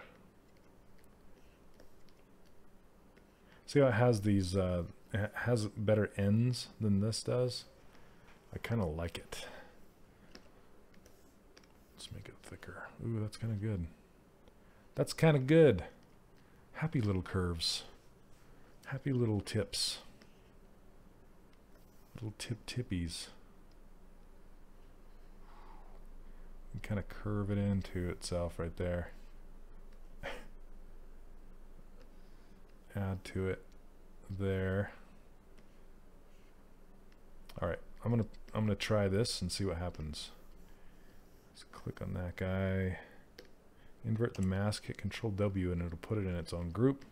See how it has these, it has better ends than this does? I kind of like it. Let's make it thicker. Ooh, that's kind of good. That's kind of good. Happy little curves. Happy little tips. Little tippies. And kind of curve it into itself right there. Add to it there. All right, I'm gonna try this and see what happens. Let's click on that guy. Invert the mask. Hit Control W, and it'll put it in its own group.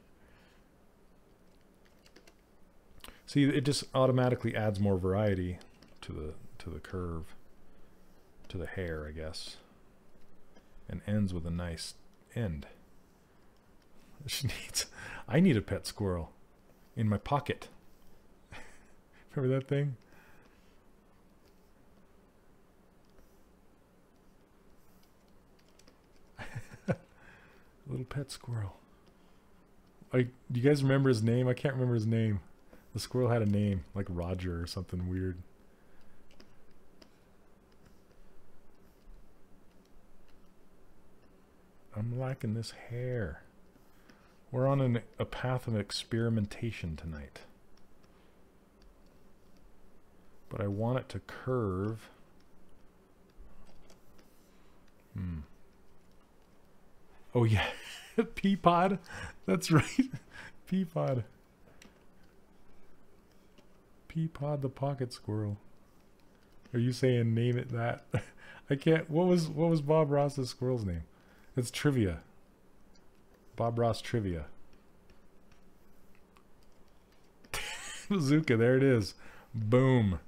See, it just automatically adds more variety to the curve, to the hair, I guess, and ends with a nice end. I need a pet squirrel in my pocket. Remember that thing? Little pet squirrel. Do you guys remember his name? I can't remember his name. The squirrel had a name, like Roger or something weird. I'm liking this hair. We're on a path of experimentation tonight. But I want it to curve. Oh yeah, Peapod. That's right. Peapod. Peapod the pocket squirrel. Are you saying name it that? I can't. What was Bob Ross's squirrel's name? It's Trivia. Bob Ross Trivia. Bazooka, there it is. Boom.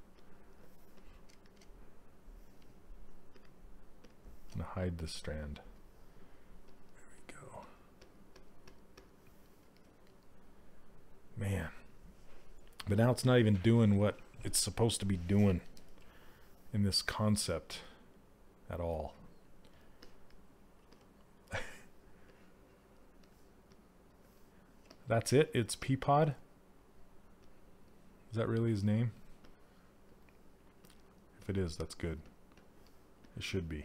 I'm gonna hide this strand. There we go. Man. But now it's not even doing what it's supposed to be doing in this concept at all. That's it? It's Peapod? Is that really his name? If it is, that's good. It should be.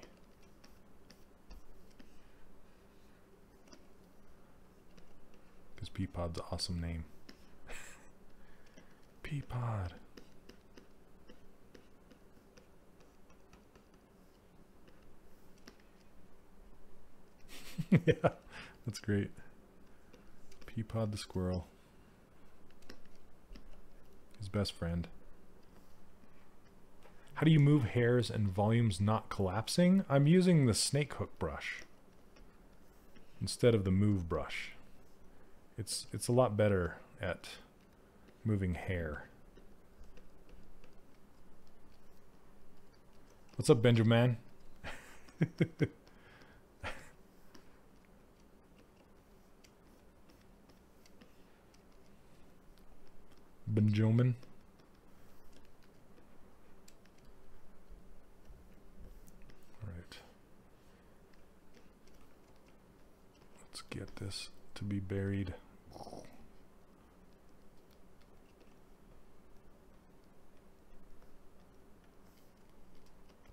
Because Peapod's an awesome name. Pea pod. Yeah, that's great. Pea pod the squirrel. His best friend. How do you move hairs and volumes not collapsing? I'm using the snake hook brush instead of the move brush. It's a lot better at moving hair. What's up, Benjamin? Benjamin. All right. Let's get this to be buried.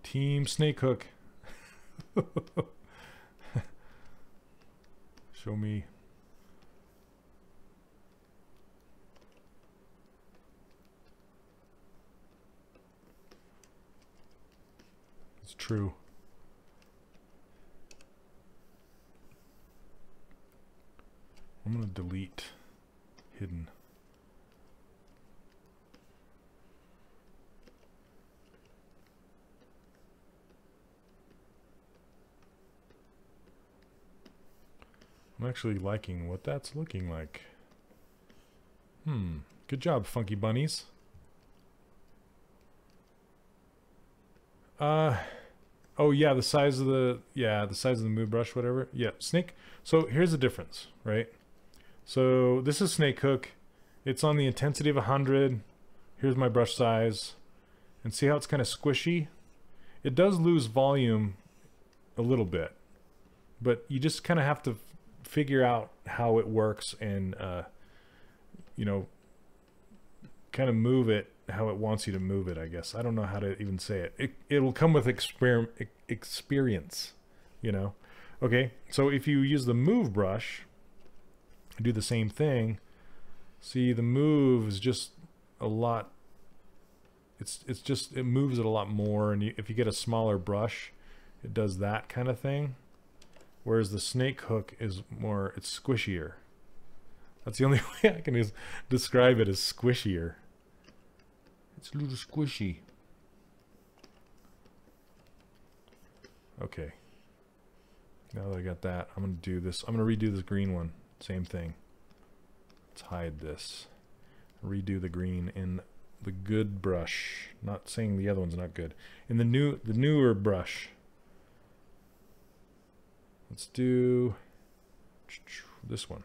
Team Snake Hook. Show me. It's true. I'm going to delete hidden. I'm actually liking what that's looking like. Good job, Funky Bunnies. Oh yeah, the size of the move brush, whatever. Yeah, snake. So here's the difference, right? So this is snake hook. It's on the intensity of 100. Here's my brush size. And see how it's kind of squishy? It does lose volume a little bit, but you just kind of have to figure out how it works and you know, kind of move it how it wants you to move it, I guess. I don't know how to even say it. It'll come with experience, you know. Okay, so if you use the move brush, do the same thing. See, the move is just a lot. It moves it a lot more, and if you get a smaller brush, it does that kind of thing. Whereas the snake hook is more, it's squishier. That's the only way I can describe it, as squishier. It's a little squishy. Okay. Now that I got that, I'm going to do this. I'm going to redo this green one. Same thing. Let's hide this. Redo the green in the good brush. Not saying the other one's not good. In the newer brush. Let's do this one.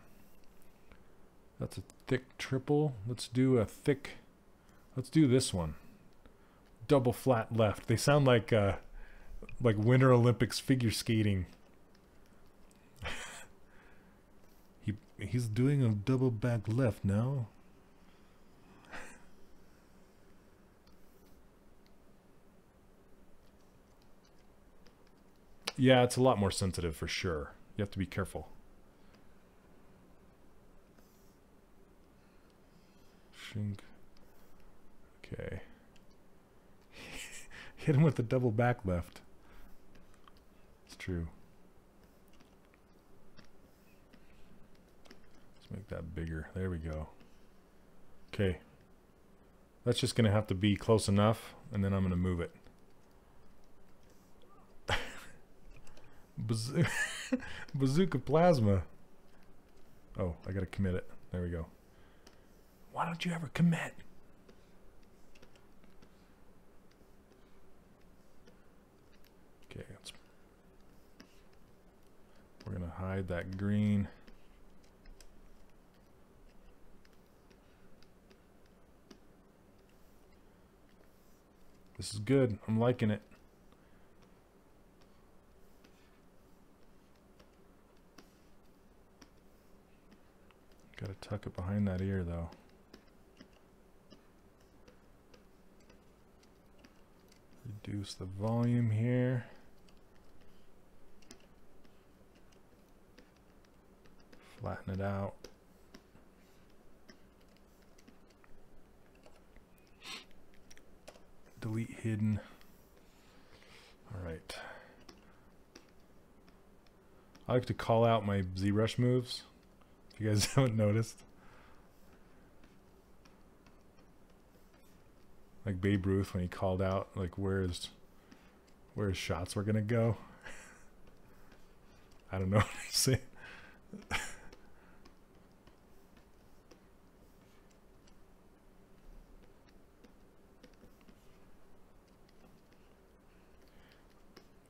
That's a thick triple. Let's do this one. Double flat left. They sound like Winter Olympics figure skating. He's doing a double back left now. Yeah, it's a lot more sensitive for sure. You have to be careful. Shrink. Okay. Hit him with the double back left. It's true. Let's make that bigger. There we go. Okay. That's just going to have to be close enough, and then I'm going to move it. Bazooka plasma. Oh, I gotta commit it. There we go. Why don't you ever commit? Okay, we're gonna hide that green. This is good. I'm liking it. Gotta tuck it behind that ear though. Reduce the volume here. Flatten it out. delete hidden. All right. I like to call out my ZBrush moves, if you guys haven't noticed. Like Babe Ruth when he called out like where his shots were gonna go. I don't know what I say.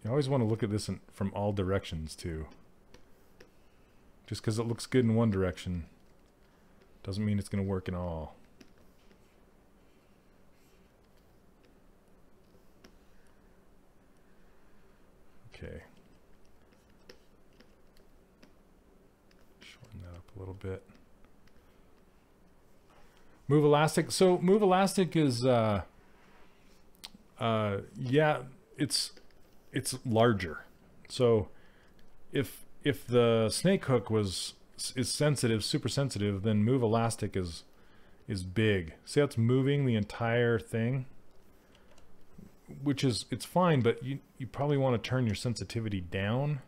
You always want to look at this from all directions too. Just because it looks good in one direction doesn't mean it's going to work in all. Okay. Shorten that up a little bit. Move elastic. So move elastic is yeah, it's larger. So if the snake hook is sensitive, super sensitive, then move elastic is big. See how it's moving the entire thing? Which is, it's fine, but you probably want to turn your sensitivity down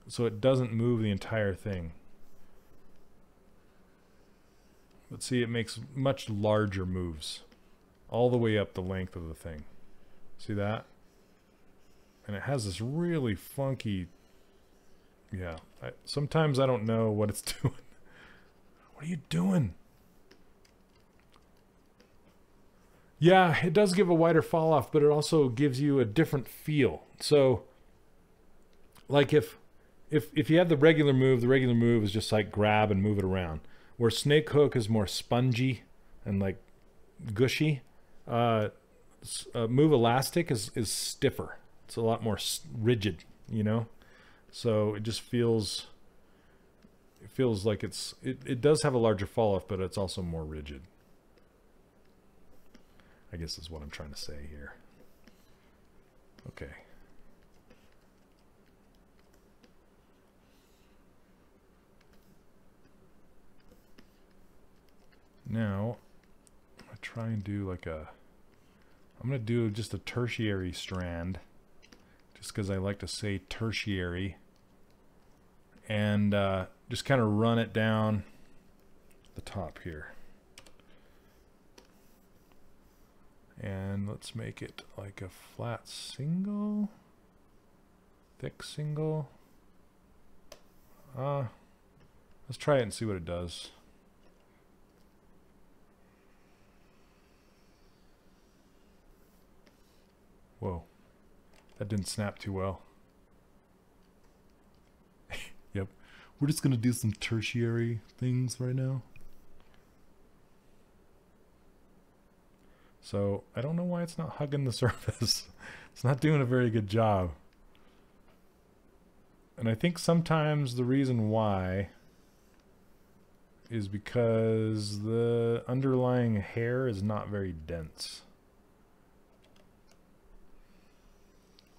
so it doesn't move the entire thing. But see, it makes much larger moves all the way up the length of the thing. See that? And it has this really funky, yeah. Sometimes I don't know what it's doing. What are you doing? Yeah, it does give a wider fall off, but it also gives you a different feel. So, like if you have the regular move is just like grab and move it around. Where snake hook is more spongy and like gushy. Move elastic is stiffer. It's a lot more rigid, you know. So it just feels. It feels like it does have a larger fall off, but it's also more rigid. I guess is what I'm trying to say here. Okay. Now, I'm going to try and do like I'm going to do just a tertiary strand, just because I like to say tertiary, and just kind of run it down the top here. And let's make it like a flat single, thick single. Let's try it and see what it does. Whoa, that didn't snap too well. Yep, we're just gonna do some tertiary things right now. So I don't know why it's not hugging the surface. It's not doing a very good job. And I think sometimes the reason why is because the underlying hair is not very dense.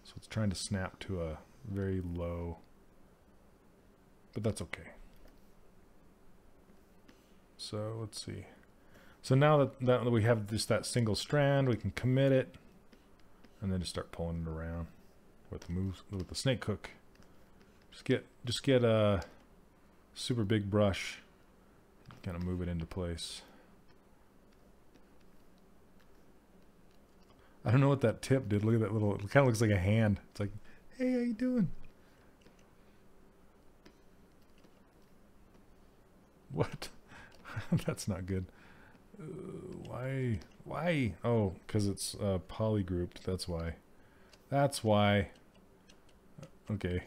So it's trying to snap to a very low, but that's okay. So let's see. So now that we have just that single strand, we can commit it and then just start pulling it around with the snake hook. Just get a super big brush, kind of move it into place. I don't know what that tip did. Look at that little, it kind of looks like a hand. It's like, hey, how you doing? What? That's not good. Why? Oh, because it's polygrouped. That's why. That's why. Okay,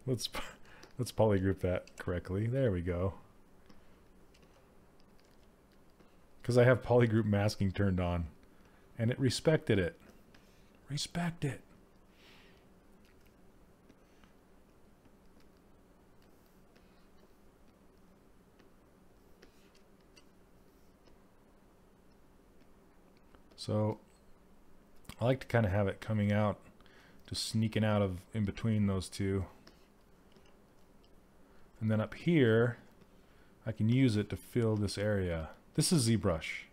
let's polygroup that correctly. There we go. Because I have polygroup masking turned on, and it respected it. Respect it. So I like to kind of have it coming out, just sneaking out of in between those two. And then up here, I can use it to fill this area. This is ZBrush.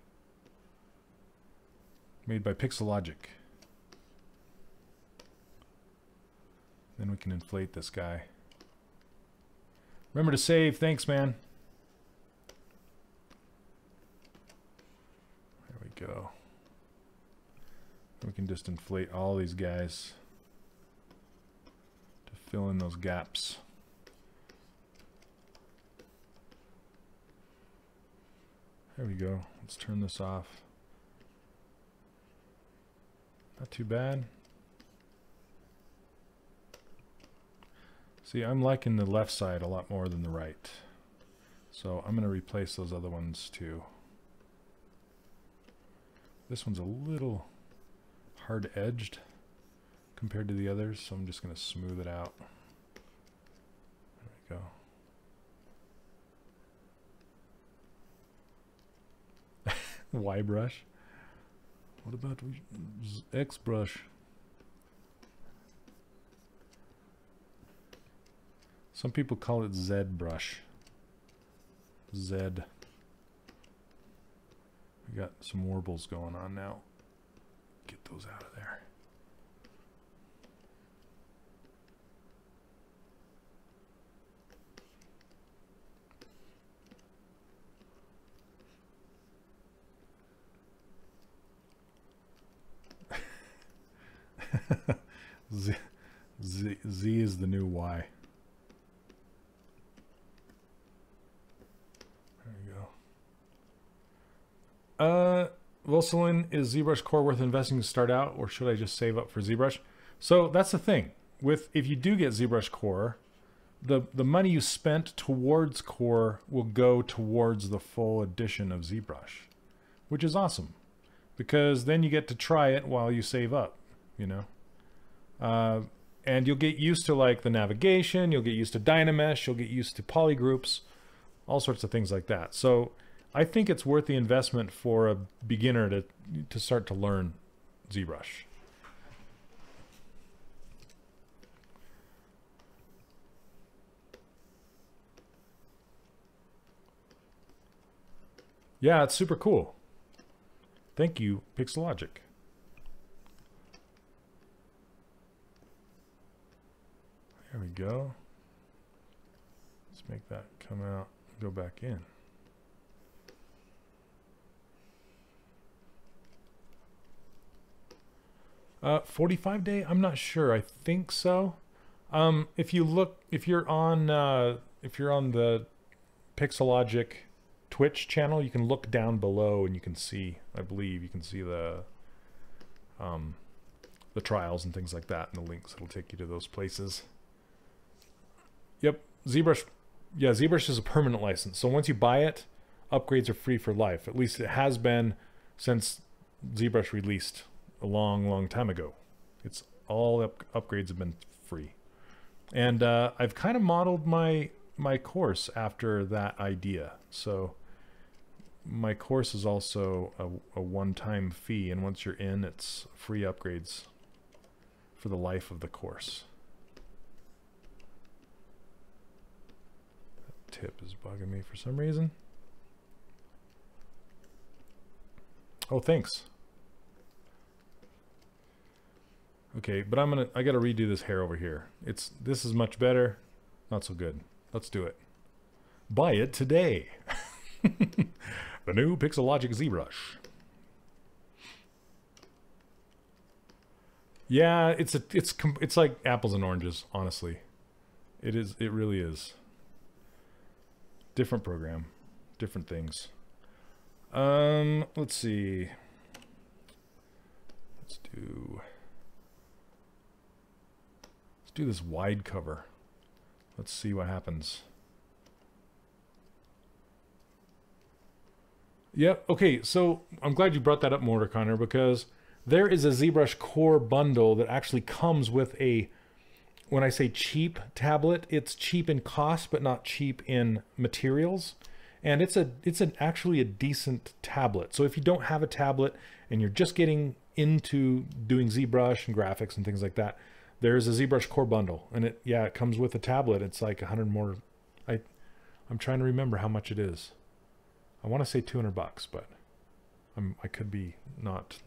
Made by Pixelogic. Then we can inflate this guy. Remember to save. Thanks, man. There we go. We can just inflate all these guys to fill in those gaps. There we go. Let's turn this off. Not too bad. See, I'm liking the left side a lot more than the right. So I'm going to replace those other ones too. This one's a little hard-edged compared to the others, so I'm just going to smooth it out. There we go. Y brush. What about X brush? Some people call it Zbrush. Z. We got some warbles going on now. Get those out of there. Z is the new Y. There you go. Wilselin, is ZBrush Core worth investing to start out, or should I just save up for ZBrush? So that's the thing. If you do get ZBrush Core, the money you spent towards Core will go towards the full edition of ZBrush, which is awesome, because then you get to try it while you save up, you know. And you'll get used to like the navigation, you'll get used to Dynamesh, you'll get used to polygroups, all sorts of things like that. So I think it's worth the investment for a beginner to start to learn ZBrush. Yeah, it's super cool. Thank you, Pixelogic. There we go. Let's make that come out and go back in. Uh, 45 day? I'm not sure. I think so. If you're on the Pixelogic Twitch channel, you can look down below and you can see, I believe you can see the trials and things like that, and the links that'll take you to those places. Yep, ZBrush. Yeah, ZBrush is a permanent license. So once you buy it, upgrades are free for life. At least it has been since ZBrush released a long, long time ago. It's all upgrades have been free. And I've kind of modeled my course after that idea. So my course is also a one-time fee, and once you're in, it's free upgrades for the life of the course. Tip is bugging me for some reason. Oh, thanks. Okay, but I gotta redo this hair over here. This is much better. Not so good. Let's do it. Buy it today. The new Pixelogic ZBrush. Yeah, it's like apples and oranges, honestly. It really is. Different program, different things. Let's see. Let's do this wide cover. Let's see what happens. Yep. Okay. So I'm glad you brought that up, Mortar Connor, because there is a ZBrush Core bundle that actually comes with a, when I say cheap tablet, it's cheap in cost, but not cheap in materials. And it's actually a decent tablet. So if you don't have a tablet and you're just getting into doing ZBrush and graphics and things like that, there's a ZBrush Core bundle, and it comes with a tablet. It's like 100 more. I'm trying to remember how much it is. I want to say $200, but I could be not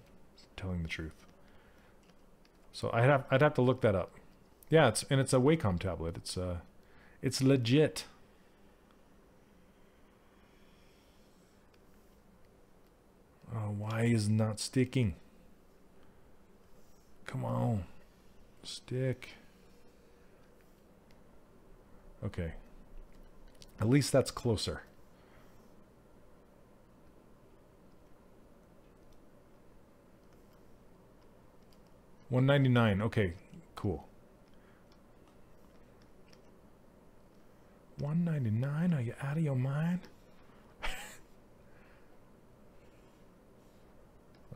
telling the truth. So I'd have to look that up. Yeah, it's a Wacom tablet. It's legit. Oh, why is it not sticking? Come on. Stick. Okay. At least that's closer. $199. Okay, cool. $199? Are you out of your mind?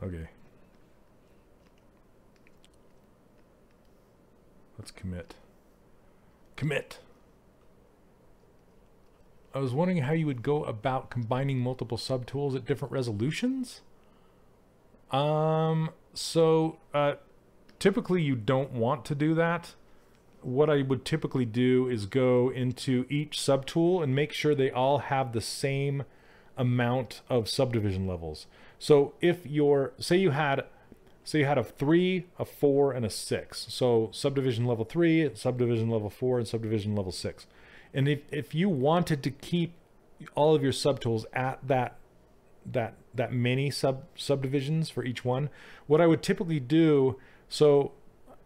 Okay. Let's commit. Commit! I was wondering how you would go about combining multiple subtools at different resolutions? Typically you don't want to do that. What I would typically do is go into each subtool and make sure they all have the same amount of subdivision levels. So if say you had a 3, a 4, and a 6. So subdivision level 3, subdivision level 4, and subdivision level 6. And if you wanted to keep all of your subtools at that many subdivisions for each one, what I would typically do, so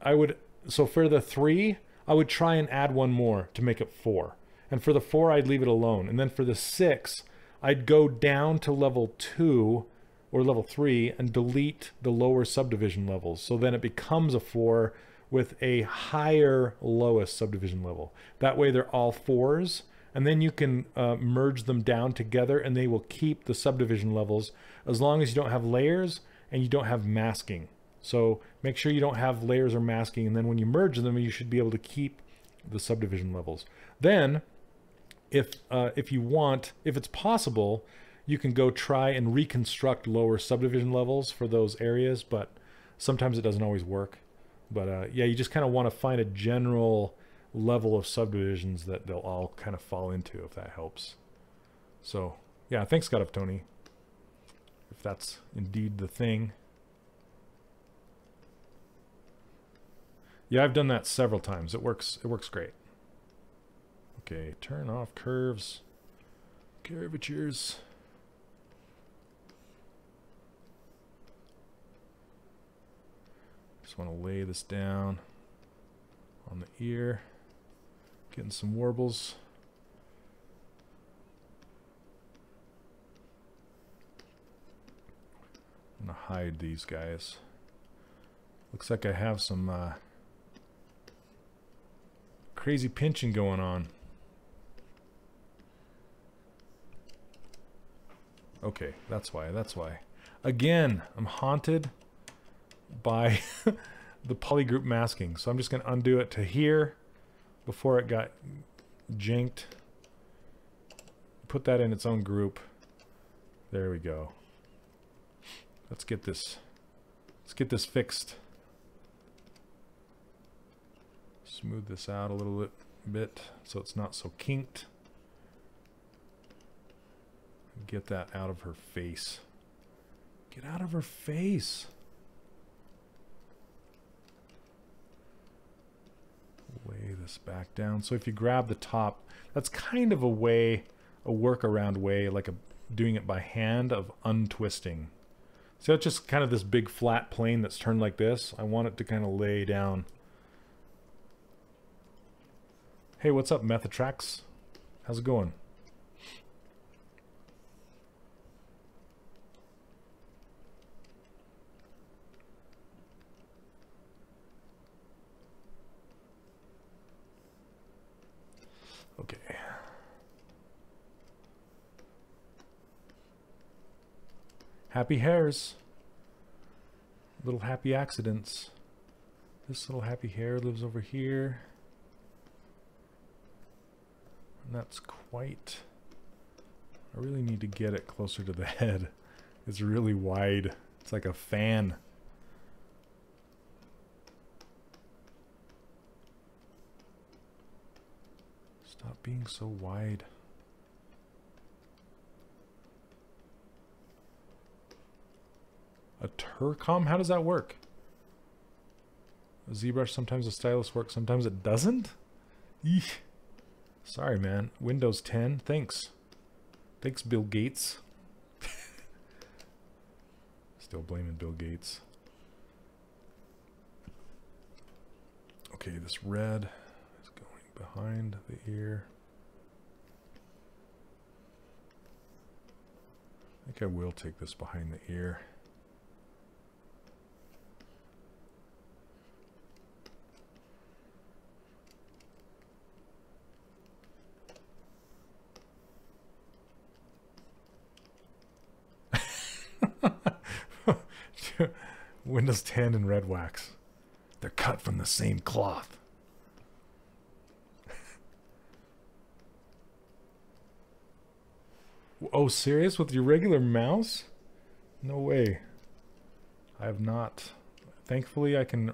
for the 3, I would try and add one more to make it 4. And for the 4, I'd leave it alone. And then for the 6, I'd go down to level 2 or level 3 and delete the lower subdivision levels. So then it becomes a 4 with a higher lowest subdivision level. That way they're all 4s, and then you can merge them down together and they will keep the subdivision levels as long as you don't have layers and you don't have masking. So make sure you don't have layers or masking, and then when you merge them, you should be able to keep the subdivision levels. Then, if it's possible, you can go try and reconstruct lower subdivision levels for those areas, but sometimes it doesn't always work. But yeah, you just kind of want to find a general level of subdivisions that they'll all kind of fall into, if that helps. So yeah, thanks, Scott of Tony, if that's indeed the thing. Yeah, I've done that several times. It works great. Okay, turn off curves, curvatures. Just want to lay this down on the ear, getting some warbles. I'm gonna hide these guys. Looks like I have some crazy pinching going on. Okay, that's why. Again, I'm haunted by the polygroup masking. So I'm just going to undo it to here before it got jinked. Put that in its own group. There we go. Let's get this fixed. Smooth this out a little bit so it's not so kinked. Get that out of her face. Get out of her face. Lay this back down. So if you grab the top, that's kind of a workaround way, like doing it by hand, of untwisting. So it's just kind of this big flat plane that's turned like this. I want it to kind of lay down. Hey, what's up, Methatrax? How's it going? Okay. Happy hairs. Little happy accidents. This little happy hair lives over here. And that's quite... I really need to get it closer to the head. It's really wide. It's like a fan. Stop being so wide. A Turcom? How does that work? A ZBrush, sometimes a stylus works, sometimes it doesn't? Eesh. Sorry, man. Windows 10, thanks. Thanks, Bill Gates. Still blaming Bill Gates. Okay, this red is going behind the ear. I think I will take this behind the ear. Windows 10 and red wax. They're cut from the same cloth. Oh, serious? With your regular mouse? No way. I have not. Thankfully, I can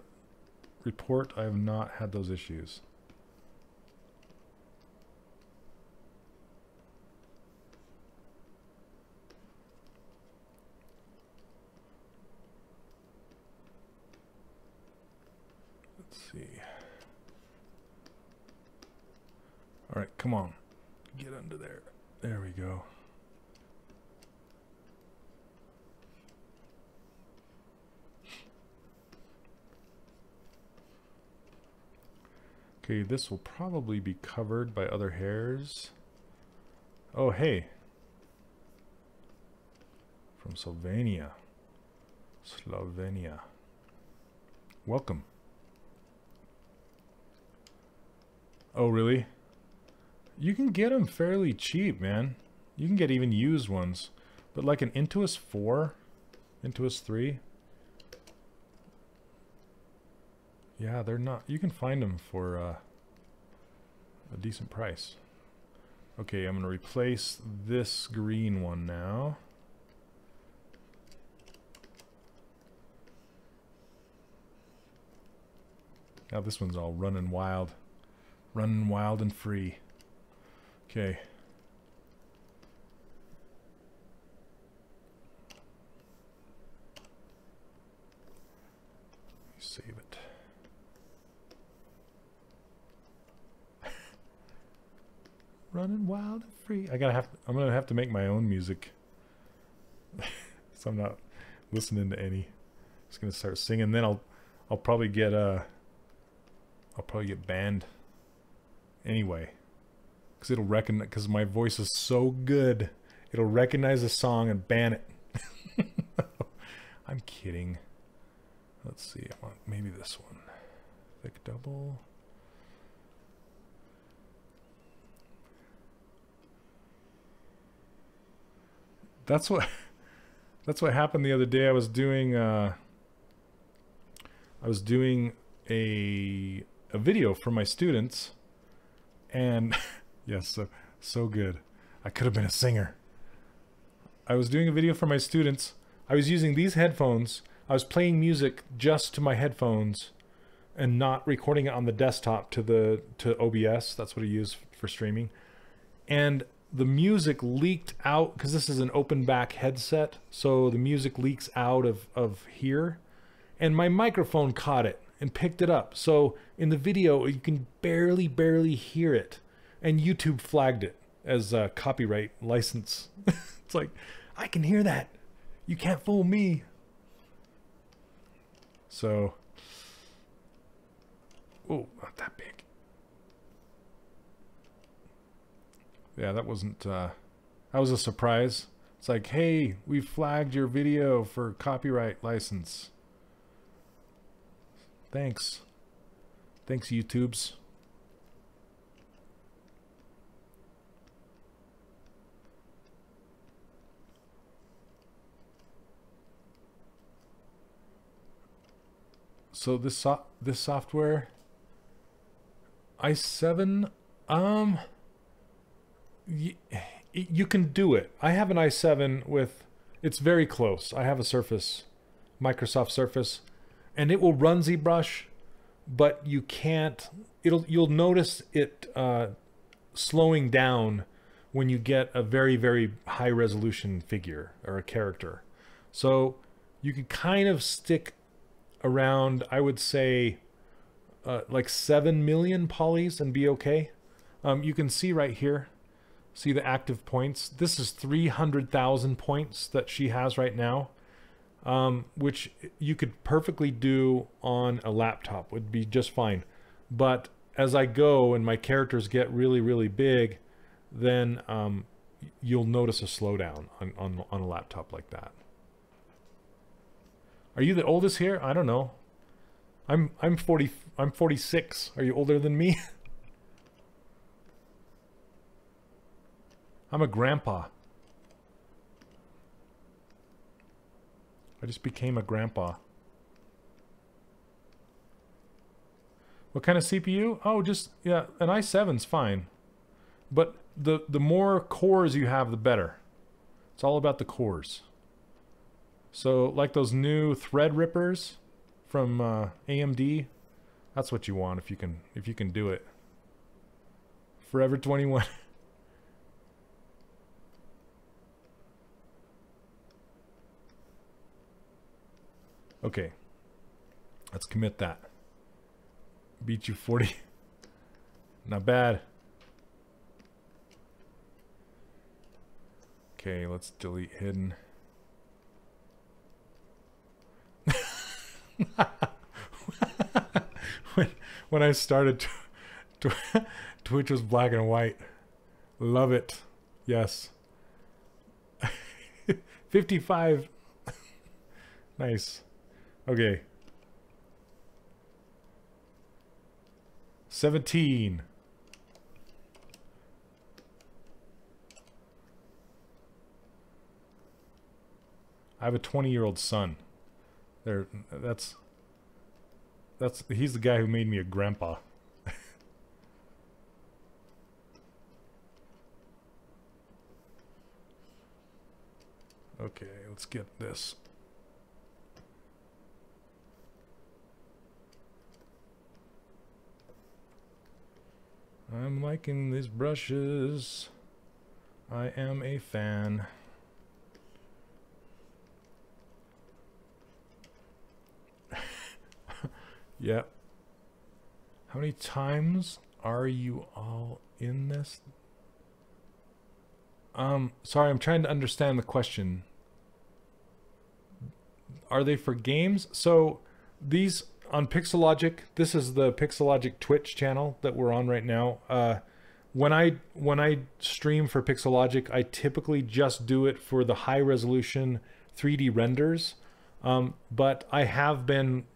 report I have not had those issues. See. All right, come on. Get under there. There we go. Okay, this will probably be covered by other hairs. Oh, hey. From Slovenia. Slovenia. Welcome. Oh, really? You can get them fairly cheap, man. You can get even used ones. But like an Intuos 4, Intuos 3. Yeah, they're not. You can find them for a decent price. Okay, I'm going to replace this green one now. Now this one's all running wild. Running wild and free. Okay. Save it. Running wild and free. I'm gonna have to make my own music. So I'm not listening to any. Just gonna start singing. Then I'll probably get banned. Anyway, because it'll recognize, because my voice is so good, it'll recognize a song and ban it. I'm kidding. Let's see. I want maybe this one. Thick double. That's what happened the other day. I was doing a video for my students, and yes, so good. I could have been a singer. I was doing a video for my students. I was using these headphones. I was playing music just to my headphones and not recording it on the desktop to OBS. That's what I use for streaming. And the music leaked out, because this is an open back headset, so the music leaks out of here, and my microphone caught it and picked it up. So in the video you can barely hear it, and YouTube flagged it as a copyright license. It's like, I can hear that, you can't fool me. So, oh, not that big. Yeah, that wasn't, that was a surprise. It's like, hey, we flagged your video for copyright license. Thanks. Thanks, YouTubes. So this software, i7, you can do it. I have an i7 with, it's very close. I have a Surface, Microsoft Surface, and it will run ZBrush, but you can't, you'll notice it slowing down when you get a very high resolution figure or a character. So you could kind of stick around, I would say, like 7 million polys and be okay. You can see right here, see the active points. This is 300,000 points that she has right now, which you could perfectly do on a laptop, would be just fine. But as I go and my characters get really, really big, then you'll notice a slowdown on a laptop like that. Are you the oldest here? I don't know. I'm 46. Are you older than me? I'm a grandpa. I just became a grandpa. What kind of CPU? Oh, just, yeah, an i7's fine. But the more cores you have, the better. It's all about the cores. So, like those new Threadrippers from AMD, that's what you want if you can do it. Forever 21. Okay. Let's commit that. Beat you 40. Not bad. Okay, let's delete hidden. when I started, Twitch was black and white. Love it. Yes. 55. Nice. Okay. 17. I have a 20-year-old son. He's the guy who made me a grandpa. Okay, let's get this. I'm liking these brushes. I am a fan. Yep. How many times are you all in this? Sorry, I'm trying to understand the question. Are they for games? So these on Pixelogic, this is the Pixelogic Twitch channel that we're on right now. When I stream for Pixelogic, I typically just do it for the high resolution 3D renders. But I have been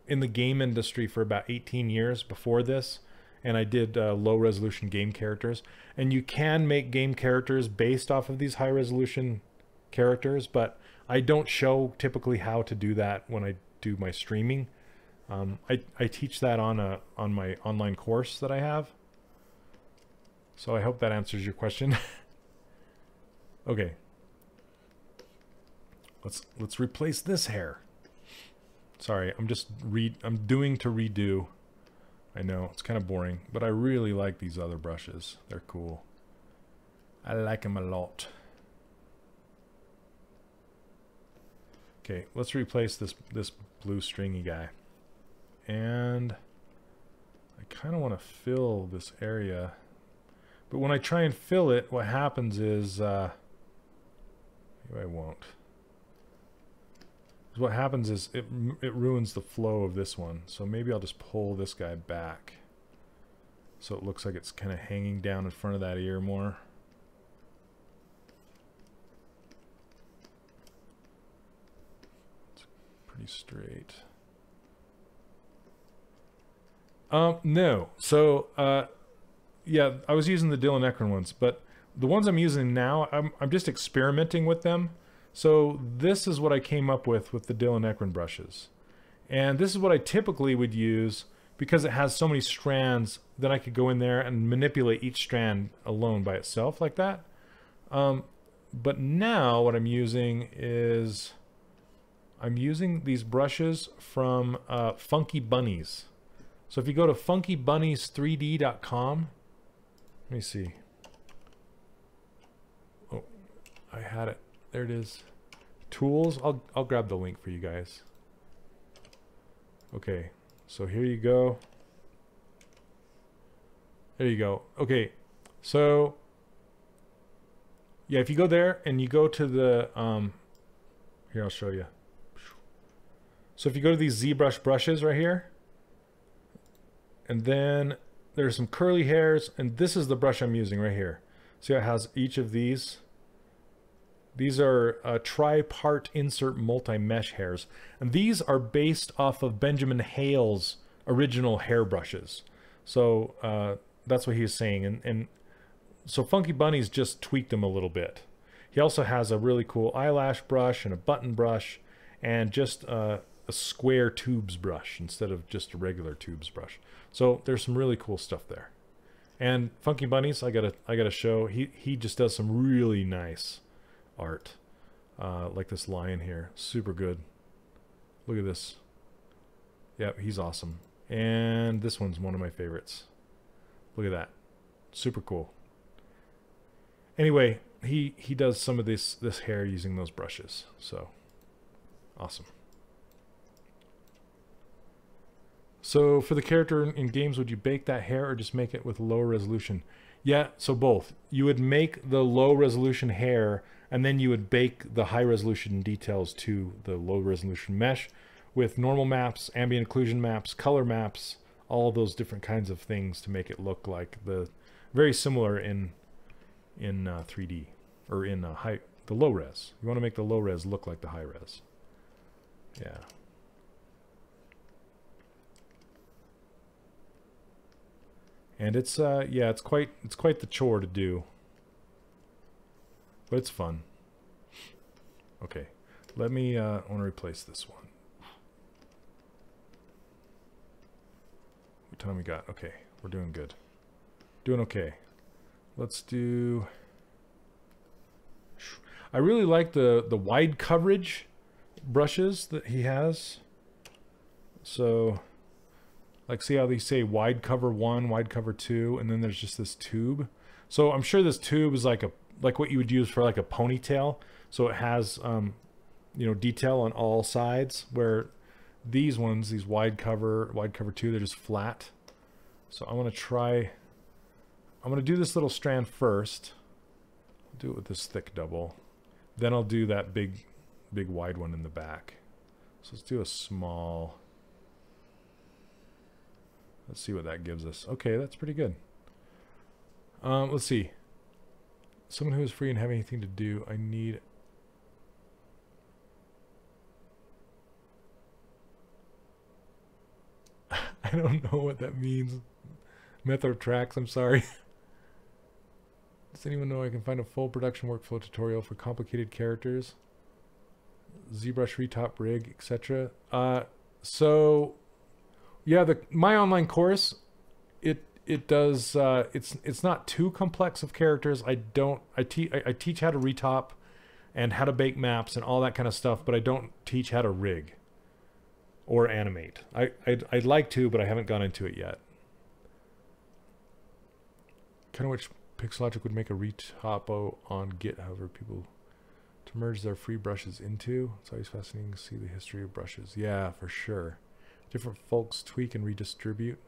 in the game industry for about 18 years before this, and I did low resolution game characters. And you can make game characters based off of these high resolution characters, but I don't show typically how to do that when I do my streaming. I teach that on my online course that I have. So I hope that answers your question. Okay. Let's replace this hair. Sorry, I'm doing to redo. I know, it's kind of boring, but I really like these other brushes. They're cool. I like them a lot. Okay, let's replace this blue stringy guy. And I kind of want to fill this area. But when I try and fill it, what happens is, maybe I won't. What happens is it ruins the flow of this one. So maybe I'll just pull this guy back, so it looks like it's kind of hanging down in front of that ear more. It's pretty straight. No. So, yeah, I was using the Dylan Ekron ones, but the ones I'm using now, I'm just experimenting with them. So this is what I came up with the Dylan Ekron brushes. And this is what I typically would use because it has so many strands that I could go in there and manipulate each strand alone by itself like that. But now what I'm using is I'm using these brushes from Funky Bunnies. So if you go to funkybunnies3d.com, let me see. Oh, I had it. There it is. tools. I'll grab the link for you guys. Okay, so here you go. There you go. Okay, so yeah, if you go there and you go to the here, I'll show you. So if you go to these ZBrush brushes right here, and then there's some curly hairs, and this is the brush I'm using right here. See how it has each of these? These are tri-part insert multi-mesh hairs. And these are based off of Benjamin Hale's original hair brushes. So that's what he was saying. And so Funky Bunny's just tweaked them a little bit. He also has a really cool eyelash brush and a button brush and just a square tubes brush instead of just a regular tubes brush. So there's some really cool stuff there. And Funky Bunny's, I gotta show, he just does some really nice art, like this lion here. Super good. Look at this. Yep, he's awesome. And this one's one of my favorites. Look at that. Super cool. Anyway, he does some of this hair using those brushes. So awesome. So for the character in games, would you bake that hair or just make it with lower resolution? Yeah, so both. You would make the low resolution hair and then you would bake the high resolution details to the low resolution mesh with normal maps, ambient occlusion maps, color maps, all of those different kinds of things to make it look like the very similar in 3D or in the low res. You want to make the low res look like the high res. Yeah. And it's yeah, it's quite the chore to do. But it's fun. Okay. Let me I want to replace this one. What time we got? Okay, we're doing good. Doing okay. Let's do, I really like the wide coverage brushes that he has. So like, see how they say wide cover 1, wide cover 2, and then there's just this tube. So I'm sure this tube is like what you would use for like a ponytail. So it has you know, detail on all sides, where these ones, these wide cover 2, they're just flat. So I'm gonna do this little strand first. I'll do it with this thick double. Then I'll do that big wide one in the back. So let's do a small. Let's see what that gives us. Okay, that's pretty good. Let's see. Someone who is free and have anything to do. I need. I don't know what that means. Method of tracks, I'm sorry. Does anyone know I can find a full production workflow tutorial for complicated characters? ZBrush, retop, rig, etc. So yeah, my online course, it does it's not too complex of characters. I teach how to retop and how to bake maps and all that kind of stuff, but I don't teach how to rig or animate. I'd like to, but I haven't gone into it yet. Kind of which Pixelogic would make a retopo on Git, however, people to merge their free brushes into. It's always fascinating to see the history of brushes. Yeah, for sure. Different folks tweak and redistribute.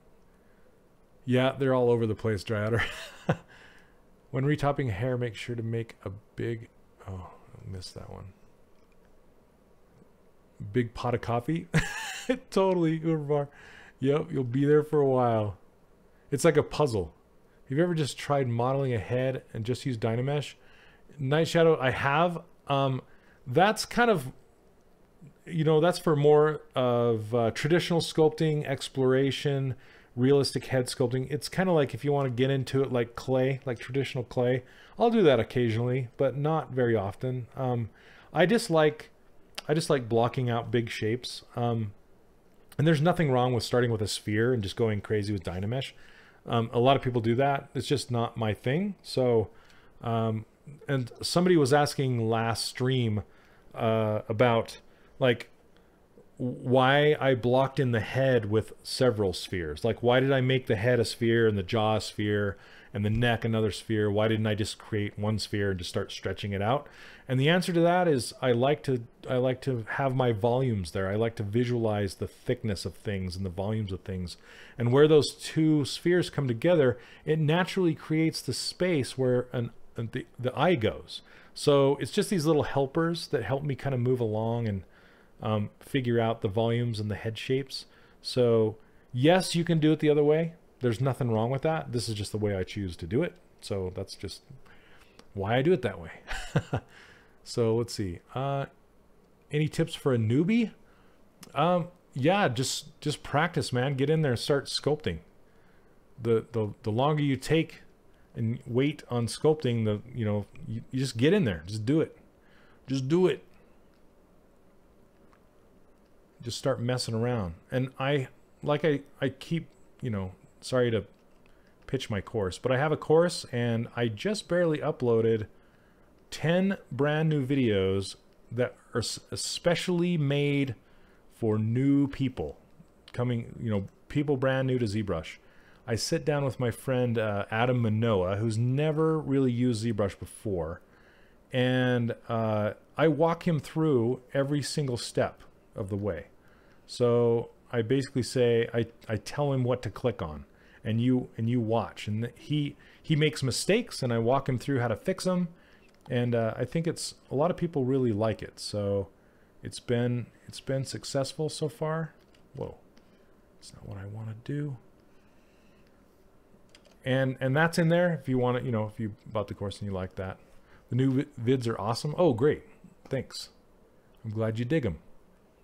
Yeah, they're all over the place, Dryader. When retopping hair, make sure to make a big... Oh, I missed that one. Big pot of coffee. Totally, Uberbar. Yep, you'll be there for a while. It's like a puzzle. Have you ever just tried modeling a head and just use Dynamesh? Night Shadow, I have. That's kind of, you know, that's for more of traditional sculpting, exploration, realistic head sculpting. It's kind of like if you want to get into it like clay, like traditional clay. I'll do that occasionally, but not very often. I just like blocking out big shapes. And there's nothing wrong with starting with a sphere and just going crazy with Dynamesh. A lot of people do that. It's just not my thing. So, and somebody was asking last stream about like why I blocked in the head with several spheres. Like, why did I make the head a sphere and the jaw a sphere and the neck another sphere? Why didn't I just create one sphere and just start stretching it out? And the answer to that is I like to have my volumes there. I like to visualize the thickness of things and the volumes of things. And where those two spheres come together, it naturally creates the space where the eye goes. So it's just these little helpers that help me kind of move along and figure out the volumes and the head shapes. So yes, you can do it the other way. There's nothing wrong with that. This is just the way I choose to do it. So that's just why I do it that way. So let's see. Any tips for a newbie? Yeah, just practice, man. Get in there and start sculpting. The longer you take and wait on sculpting, you just get in there. Just do it. Just do it. Just start messing around. And I keep, sorry to pitch my course, but I have a course and I just barely uploaded 10 brand new videos that are especially made for new people coming, people brand new to ZBrush. I sit down with my friend Adam Manoa, who's never really used ZBrush before, and I walk him through every single step of the way. So I basically say, I tell him what to click on, and you watch, and he makes mistakes, and I walk him through how to fix them, and I think a lot of people really like it. So it's been successful so far. Whoa, that's not what I want to do. And that's in there if you want to, if you bought the course and you like that. The new vids are awesome. Oh, great, thanks. I'm glad you dig them.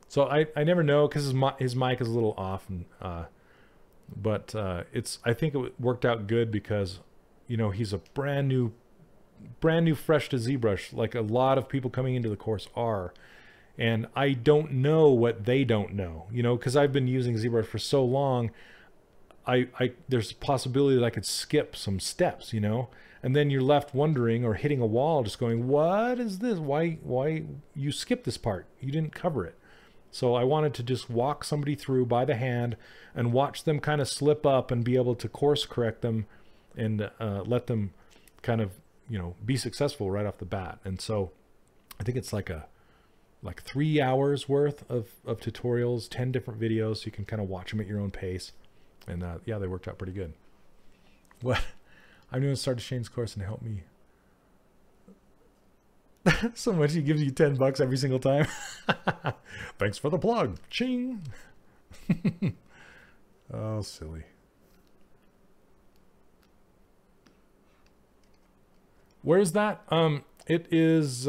So I never know, because his mic is a little off, and but I think it worked out good because he's a brand new fresh to ZBrush, like a lot of people coming into the course are, and I don't know what they don't know, because I've been using ZBrush for so long. There's a possibility that I could skip some steps, and then you're left wondering or hitting a wall, just going, what is this? Why you skipped this part? You didn't cover it. So I wanted to just walk somebody through by the hand and watch them kind of slip up and be able to course correct them and let them kind of, be successful right off the bat. And so I think it's like 3 hours worth of tutorials, 10 different videos, so you can kind of watch them at your own pace. And yeah, they worked out pretty good. What? I'm going to start Shane's course and help me so much. He gives you $10 every single time. Thanks for the plug. Ching. Oh, silly. Where's that? It is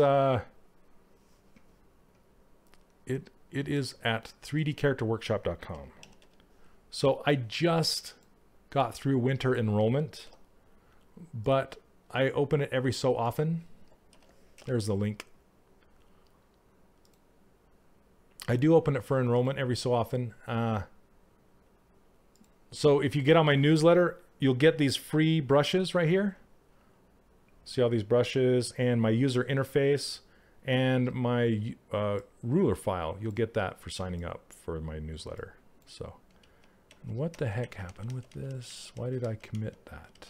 it is at 3dcharacterworkshop.com. So I just got through winter enrollment, but I open it every so often. There's the link. I do open it for enrollment every so often. So if you get on my newsletter, you'll get these free brushes right here. See all these brushes and my user interface and my ruler file. You'll get that for signing up for my newsletter. So what the heck happened with this? Why did I commit that?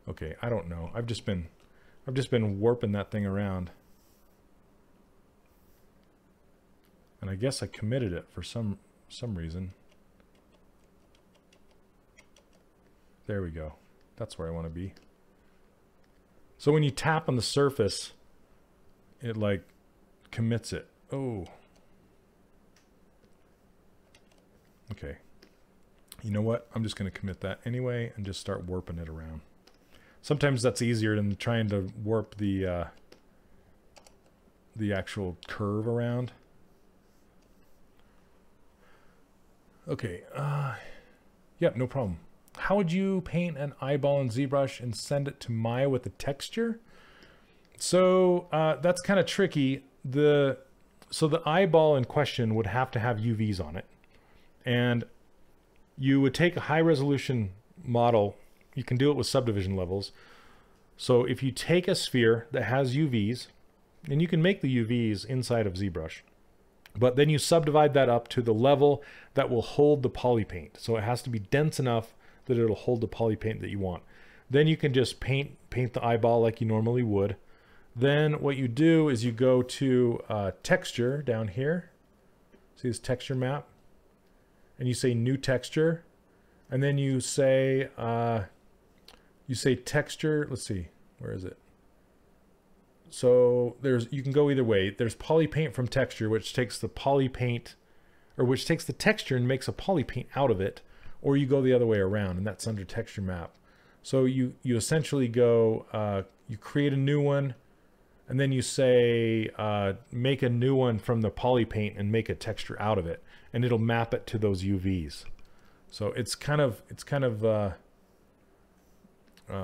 Okay, I don't know. I've just been warping that thing around. And I guess I committed it for some reason. There we go. That's where I want to be. So when you tap on the surface, it like commits it. Oh. Okay. You know what? I'm just going to commit that anyway and just start warping it around. Sometimes that's easier than trying to warp the actual curve around. Okay. Yep, no problem. How would you paint an eyeball in ZBrush and send it to Maya with the texture? So that's kind of tricky. So the eyeball in question would have to have UVs on it, and you would take a high resolution model. You can do it with subdivision levels, So if you take a sphere that has UVs, and you can make the UVs inside of ZBrush, but then you subdivide that up to the level that will hold the poly paint. So it has to be dense enough that it'll hold the poly paint that you want. Then you can just paint the eyeball like you normally would. Then what you do is you go to texture down here. See this texture map? And you say new texture. And then you say texture. Let's see, where is it? So you can go either way. There's poly paint from texture, which takes the poly paint, or which takes the texture and makes a poly paint out of it. Or you go the other way around, and that's under texture map. So you essentially go, you create a new one, and then you say make a new one from the poly paint and make a texture out of it, and it'll map it to those UVs. So it's kind of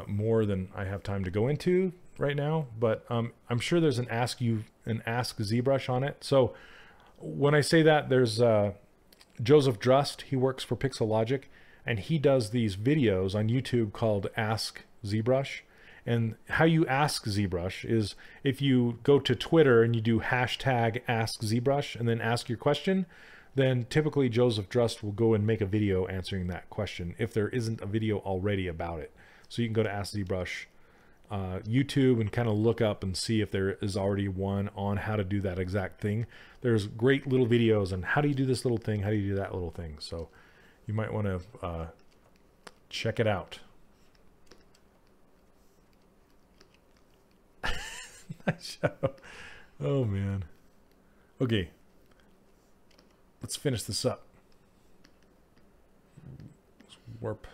more than I have time to go into right now, but I'm sure there's an Ask ZBrush on it. So when I say that, there's Joseph Drust. He works for Pixelogic, and he does these videos on YouTube called Ask ZBrush. And how you ask ZBrush is if you go to Twitter and you do hashtag Ask ZBrush and then ask your question, then typically Joseph Drust will go and make a video answering that question if there isn't a video already about it. So you can go to Ask ZBrush YouTube and kind of look up and see if there is already one on how to do that exact thing. There's great little videos on how do you do this little thing, how do you do that little thing. So you might want to check it out. Nice show. Oh man. Okay. Let's finish this up. Let's warp.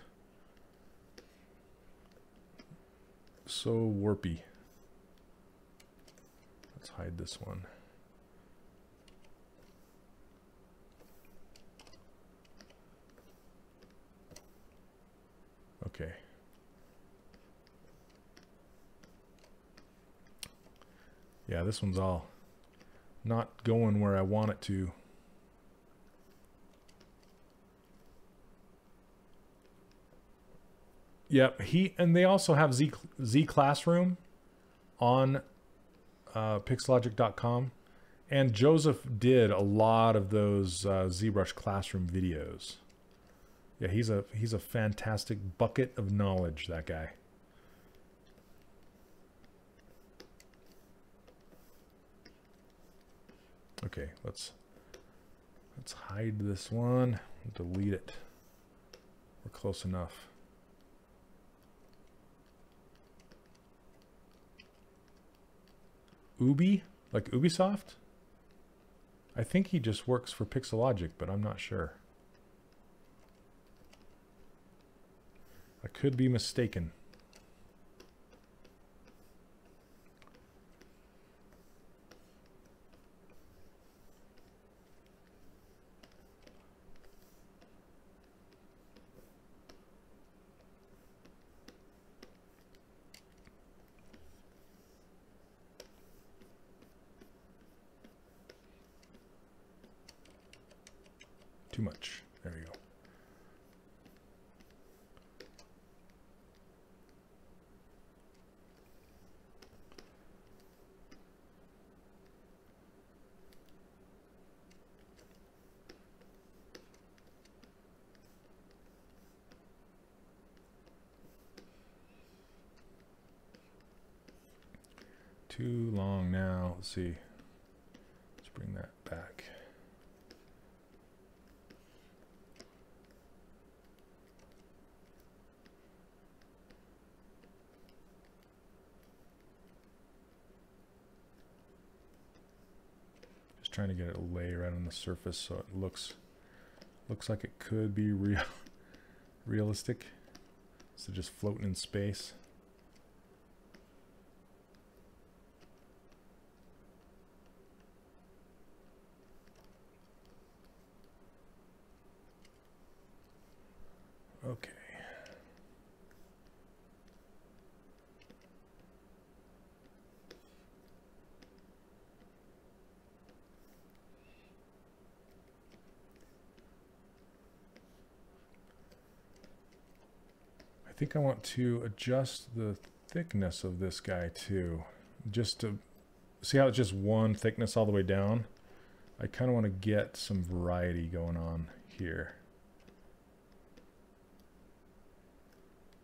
So warpy. Let's hide this one. Okay. Yeah, this one's all not going where I want it to. Yep, and they also have Z Classroom on pixelogic.com, and Joseph did a lot of those ZBrush Classroom videos. Yeah, he's a fantastic bucket of knowledge, that guy. Okay, let's hide this one, delete it. We're close enough. Ubi, like Ubisoft? I think he just works for Pixelogic, but I'm not sure. I could be mistaken. Too much. There we go. Too long now. Let's see. Let's bring that back. Trying to get it lay right on the surface so it looks like it could be realistic. So just floating in space. Okay. I think I want to adjust the thickness of this guy too, just to see how it's just one thickness all the way down. I kind of want to get some variety going on here.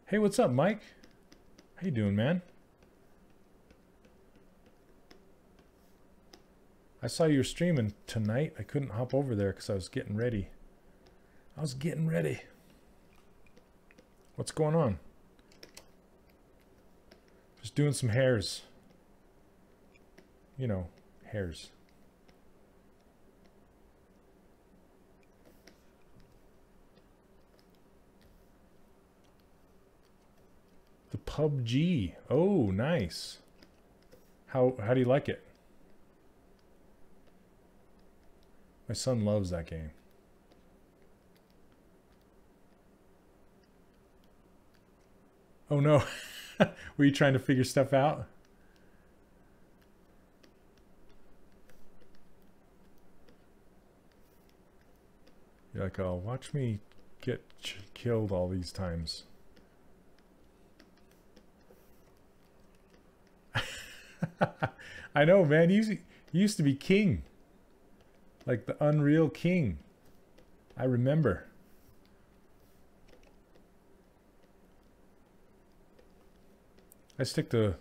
Hey, what's up, Mike? How you doing, man? I saw you were streaming tonight. I couldn't hop over there because I was getting ready. What's going on? Just doing some hairs. You know, hairs. The PUBG. Oh, nice. How do you like it? My son loves that game. Oh no. Were you trying to figure stuff out? You're like, oh, watch me get killed all these times. I know, man. You used to be king. Like the Unreal King. I remember. I stick to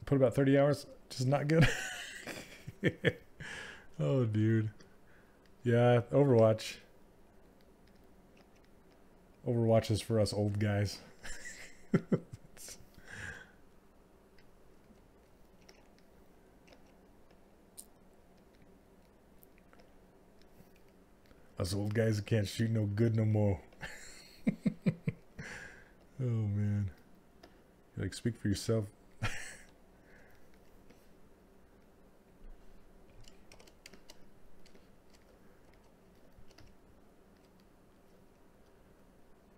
put about 30 hours. Just not good. Oh, dude. Yeah, Overwatch. Overwatch is for us old guys. Us old guys can't shoot no good no more. Oh, man. Like, speak for yourself.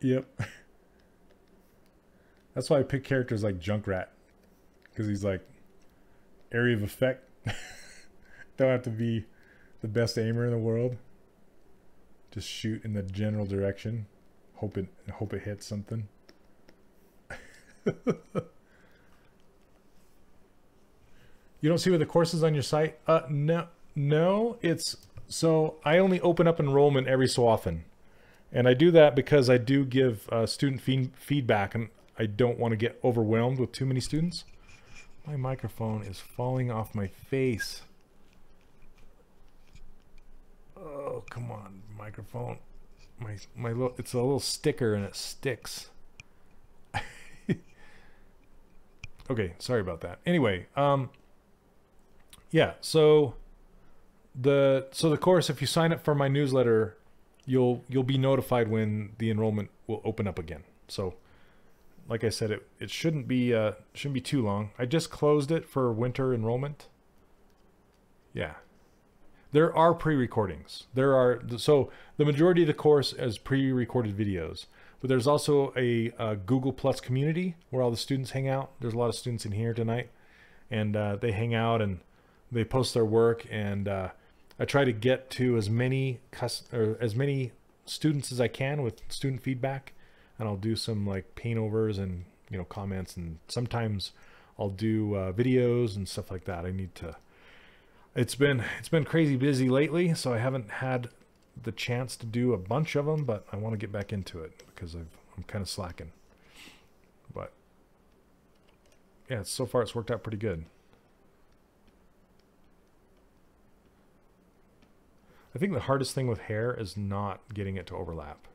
Yep. That's why I pick characters like Junkrat. Because he's like, area of effect. Don't have to be the best aimer in the world. Just shoot in the general direction. Hope it hits something. You don't see what the course is on your site? No. It's so I only open up enrollment every so often, and I do that because I do give student feedback, and I don't want to get overwhelmed with too many students. My microphone is falling off my face. Oh, come on, microphone. My little, it's a little sticker and it sticks. Okay, sorry about that. Anyway, yeah, so the course, if you sign up for my newsletter, you'll be notified when the enrollment will open up again. So like I said, it shouldn't be too long. I just closed it for winter enrollment. Yeah. There are pre-recordings. So the majority of the course is pre-recorded videos, but there's also a Google Plus community where all the students hang out. There's a lot of students in here tonight, and they hang out and they post their work. And I try to get to as many students as I can with student feedback, and I'll do some like paint overs and comments, and sometimes I'll do videos and stuff like that. I need to. It's been crazy busy lately, so I haven't had the chance to do a bunch of them, but I want to get back into it because I'm kind of slacking. But yeah, so far it's worked out pretty good. I think the hardest thing with hair is not getting it to overlap.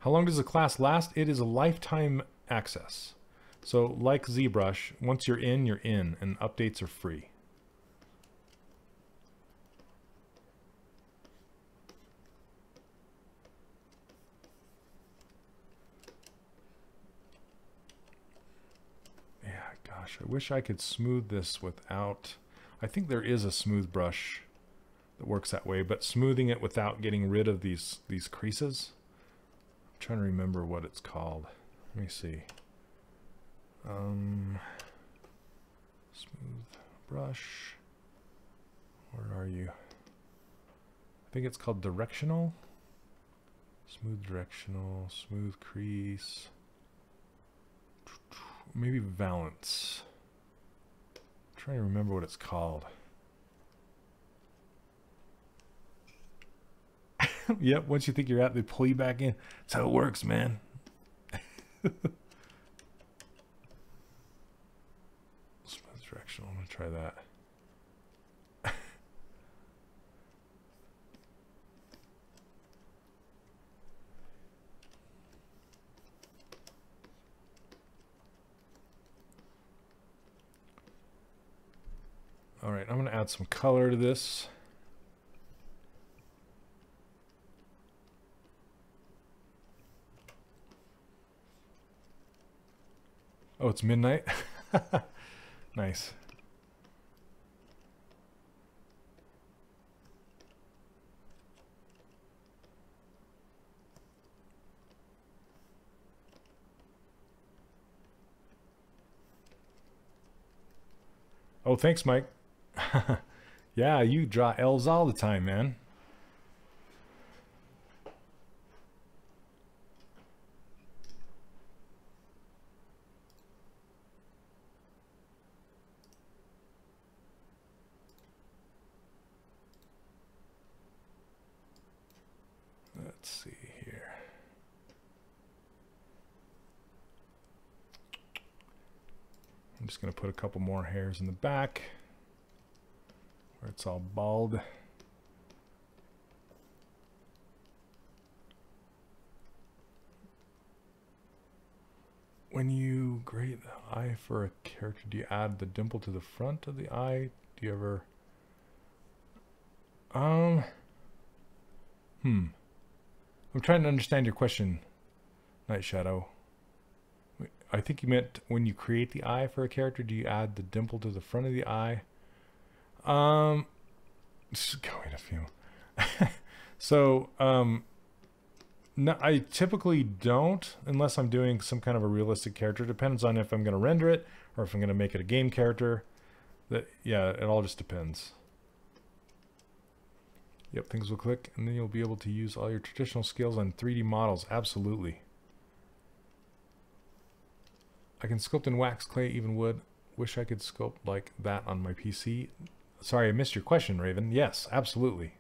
How long does the class last? It is a lifetime access. So like Zbrush, once you're in, and updates are free. Yeah, gosh, I wish I could smooth this without... I think there is a smooth brush that works that way, but smoothing it without getting rid of these creases. Trying to remember what it's called. Let me see. Smooth brush. Where are you? I think it's called directional. Smooth directional, smooth crease. Maybe valance. I'm trying to remember what it's called. Yep, once you think you're out, they pull you back in. That's how it works, man. Smooth directional, I'm gonna try that. All right, I'm gonna add some color to this. Oh, it's midnight? Nice. Oh, thanks, Mike. Yeah, you draw L's all the time, man. Let's see here. I'm just going to put a couple more hairs in the back where it's all bald. When you grade the eye for a character, do you add the dimple to the front of the eye? Do you ever... I'm trying to understand your question, Night Shadow. I think you meant when you create the eye for a character, do you add the dimple to the front of the eye? Just go wait a few. So, no, I typically don't, unless I'm doing some kind of a realistic character. Depends on if I'm going to render it or if I'm going to make it a game character. Yeah, it all just depends. Yep, things will click, and then you'll be able to use all your traditional skills on 3D models. Absolutely. I can sculpt in wax, clay, even wood. Wish I could sculpt like that on my PC. Sorry, I missed your question, Raven. Yes, absolutely.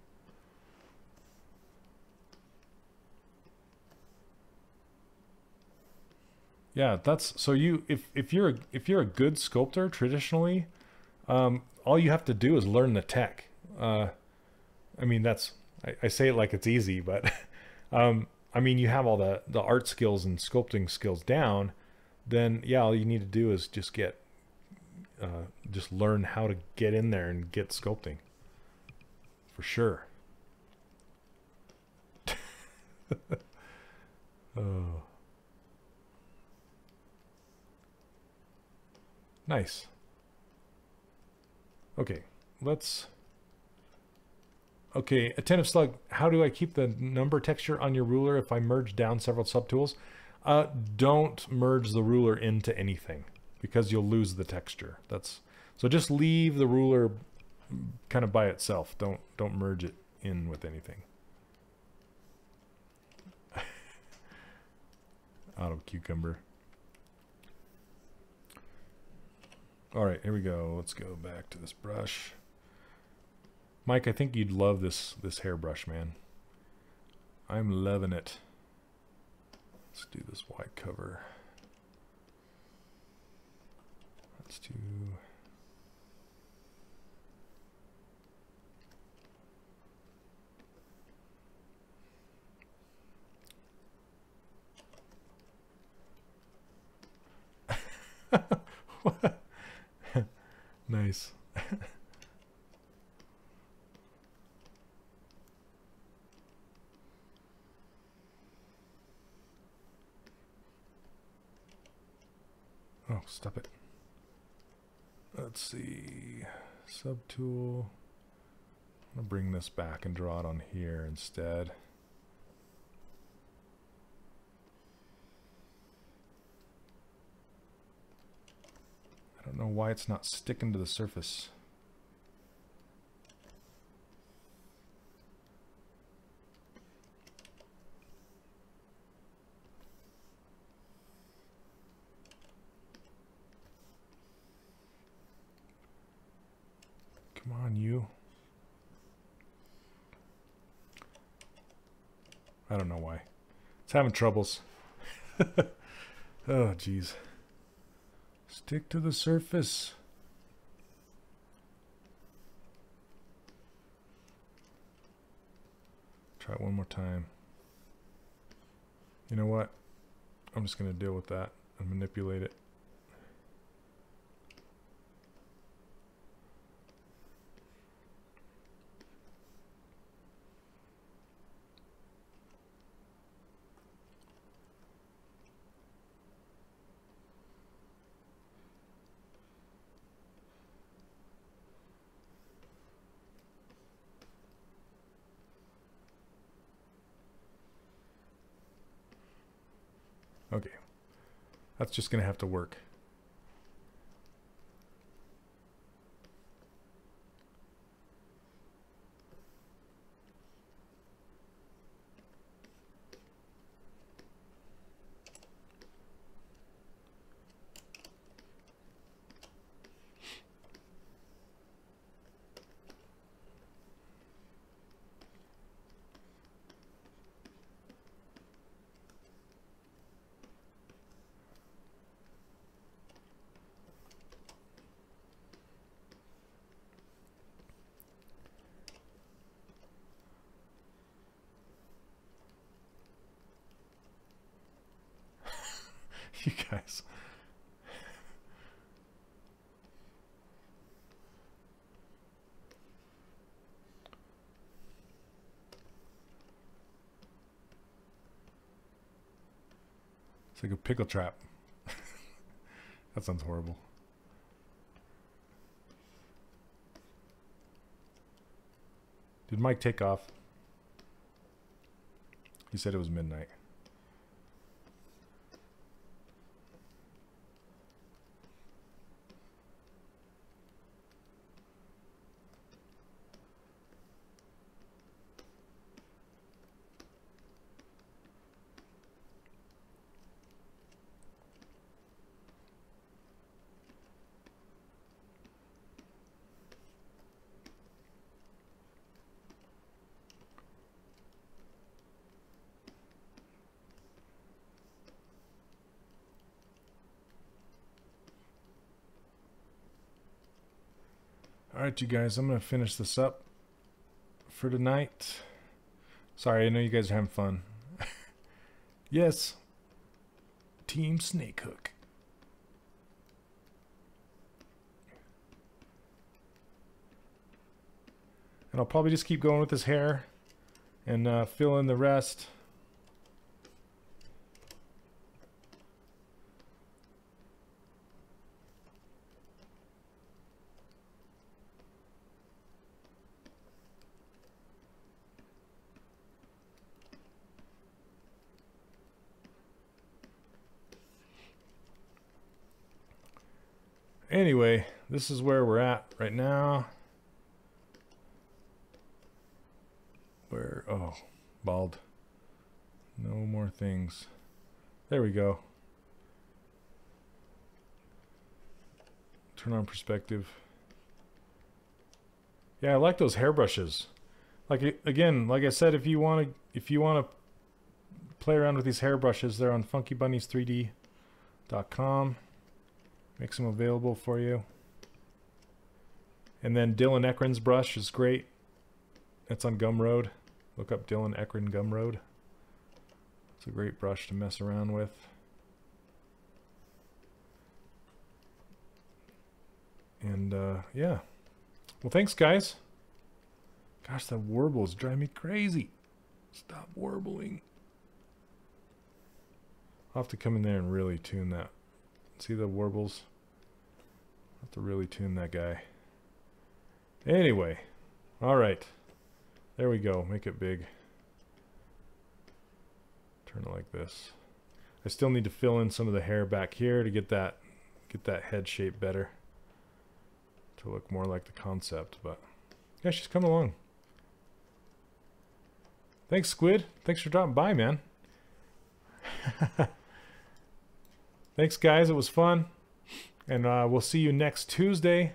Yeah, that's so you if you're a good sculptor traditionally, all you have to do is learn the tech. I mean, I say it like it's easy, but I mean, you have all the art skills and sculpting skills down, then yeah, all you need to do is just just learn how to get in there and get sculpting. For sure. Oh. Nice. Okay, okay, attentive slug, how do I keep the number texture on your ruler if I merge down several subtools? Don't merge the ruler into anything because you'll lose the texture. So just leave the ruler kind of by itself. Don't merge it in with anything. Auto cucumber. All right, here we go. Let's go back to this brush. Mike, I think you'd love this hairbrush, man. I'm loving it. Let's do this white cover. Let's do... Nice. Oh, stop it. Let's see. Subtool. I'm gonna bring this back and draw it on here instead. I don't know why it's not sticking to the surface. on, you. I don't know why. It's having troubles. Oh, jeez. Stick to the surface. Try it one more time. You know what? I'm just going to deal with that and manipulate it. Okay, that's just going to have to work. You guys. It's like a pickle trap. That sounds horrible. Did Mike take off? He said it was midnight. Alright, you guys, I'm going to finish this up for tonight. Sorry, I know you guys are having fun. Yes. Team Snakehook. And I'll probably just keep going with this hair and fill in the rest. Anyway, this is where we're at right now. Oh, bald. No more things. There we go. Turn on perspective. Yeah, I like those hairbrushes. Like, again, like I said, if you want to play around with these hairbrushes, they're on funkybunnies3d.com. Makes them available for you. And then Dylan Ekron's brush is great. It's on Gumroad. Look up Dylan Ekron Gumroad. It's a great brush to mess around with. And yeah. Well, thanks, guys. Gosh, that warbles drive me crazy. Stop warbling. I'll have to come in there and really tune that. See the warbles? I'll have to really tune that guy. Anyway. Alright. There we go. Make it big. Turn it like this. I still need to fill in some of the hair back here to get that head shape better. To look more like the concept, but yeah, she's coming along. Thanks, Squid. Thanks for dropping by, man. Thanks, guys. It was fun. And we'll see you next Tuesday.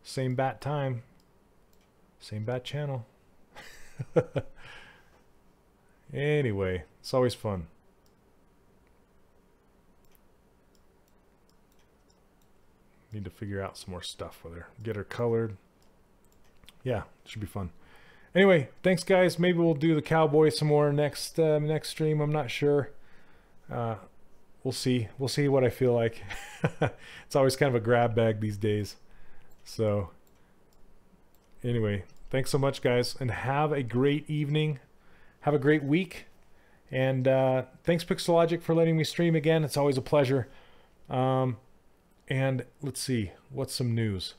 Same bat time. Same bad channel. Anyway, it's always fun. Need to figure out some more stuff with her. Get her colored. Yeah, should be fun. Anyway, thanks guys. Maybe we'll do the cowboy some more next next stream. I'm not sure. We'll see. We'll see what I feel like. It's always kind of a grab bag these days. So anyway, thanks so much guys, and have a great evening. Have a great week. And thanks Pixelogic for letting me stream again. It's always a pleasure. And let's see, what's some news?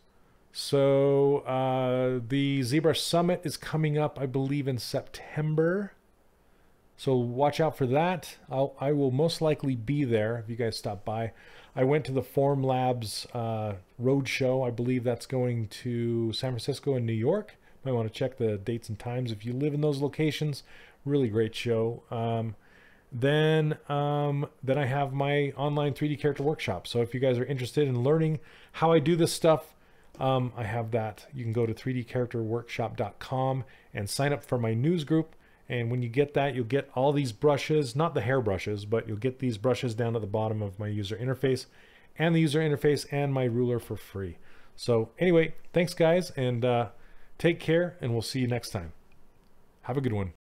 So the Zbrush Summit is coming up, I believe, in September. So watch out for that. I will most likely be there if you guys stop by. I went to the Form Labs Roadshow. I believe that's going to San Francisco and New York. Might want to check the dates and times if you live in those locations. Really great show. Then I have my online 3D character workshop. So if you guys are interested in learning how I do this stuff, I have that. You can go to 3dcharacterworkshop.com and sign up for my news group. And when you get that, you'll get all these brushes, not the hair brushes, but you'll get these brushes down at the bottom of my user interface, and the user interface and my ruler for free. So anyway, thanks guys, and take care, and we'll see you next time. Have a good one.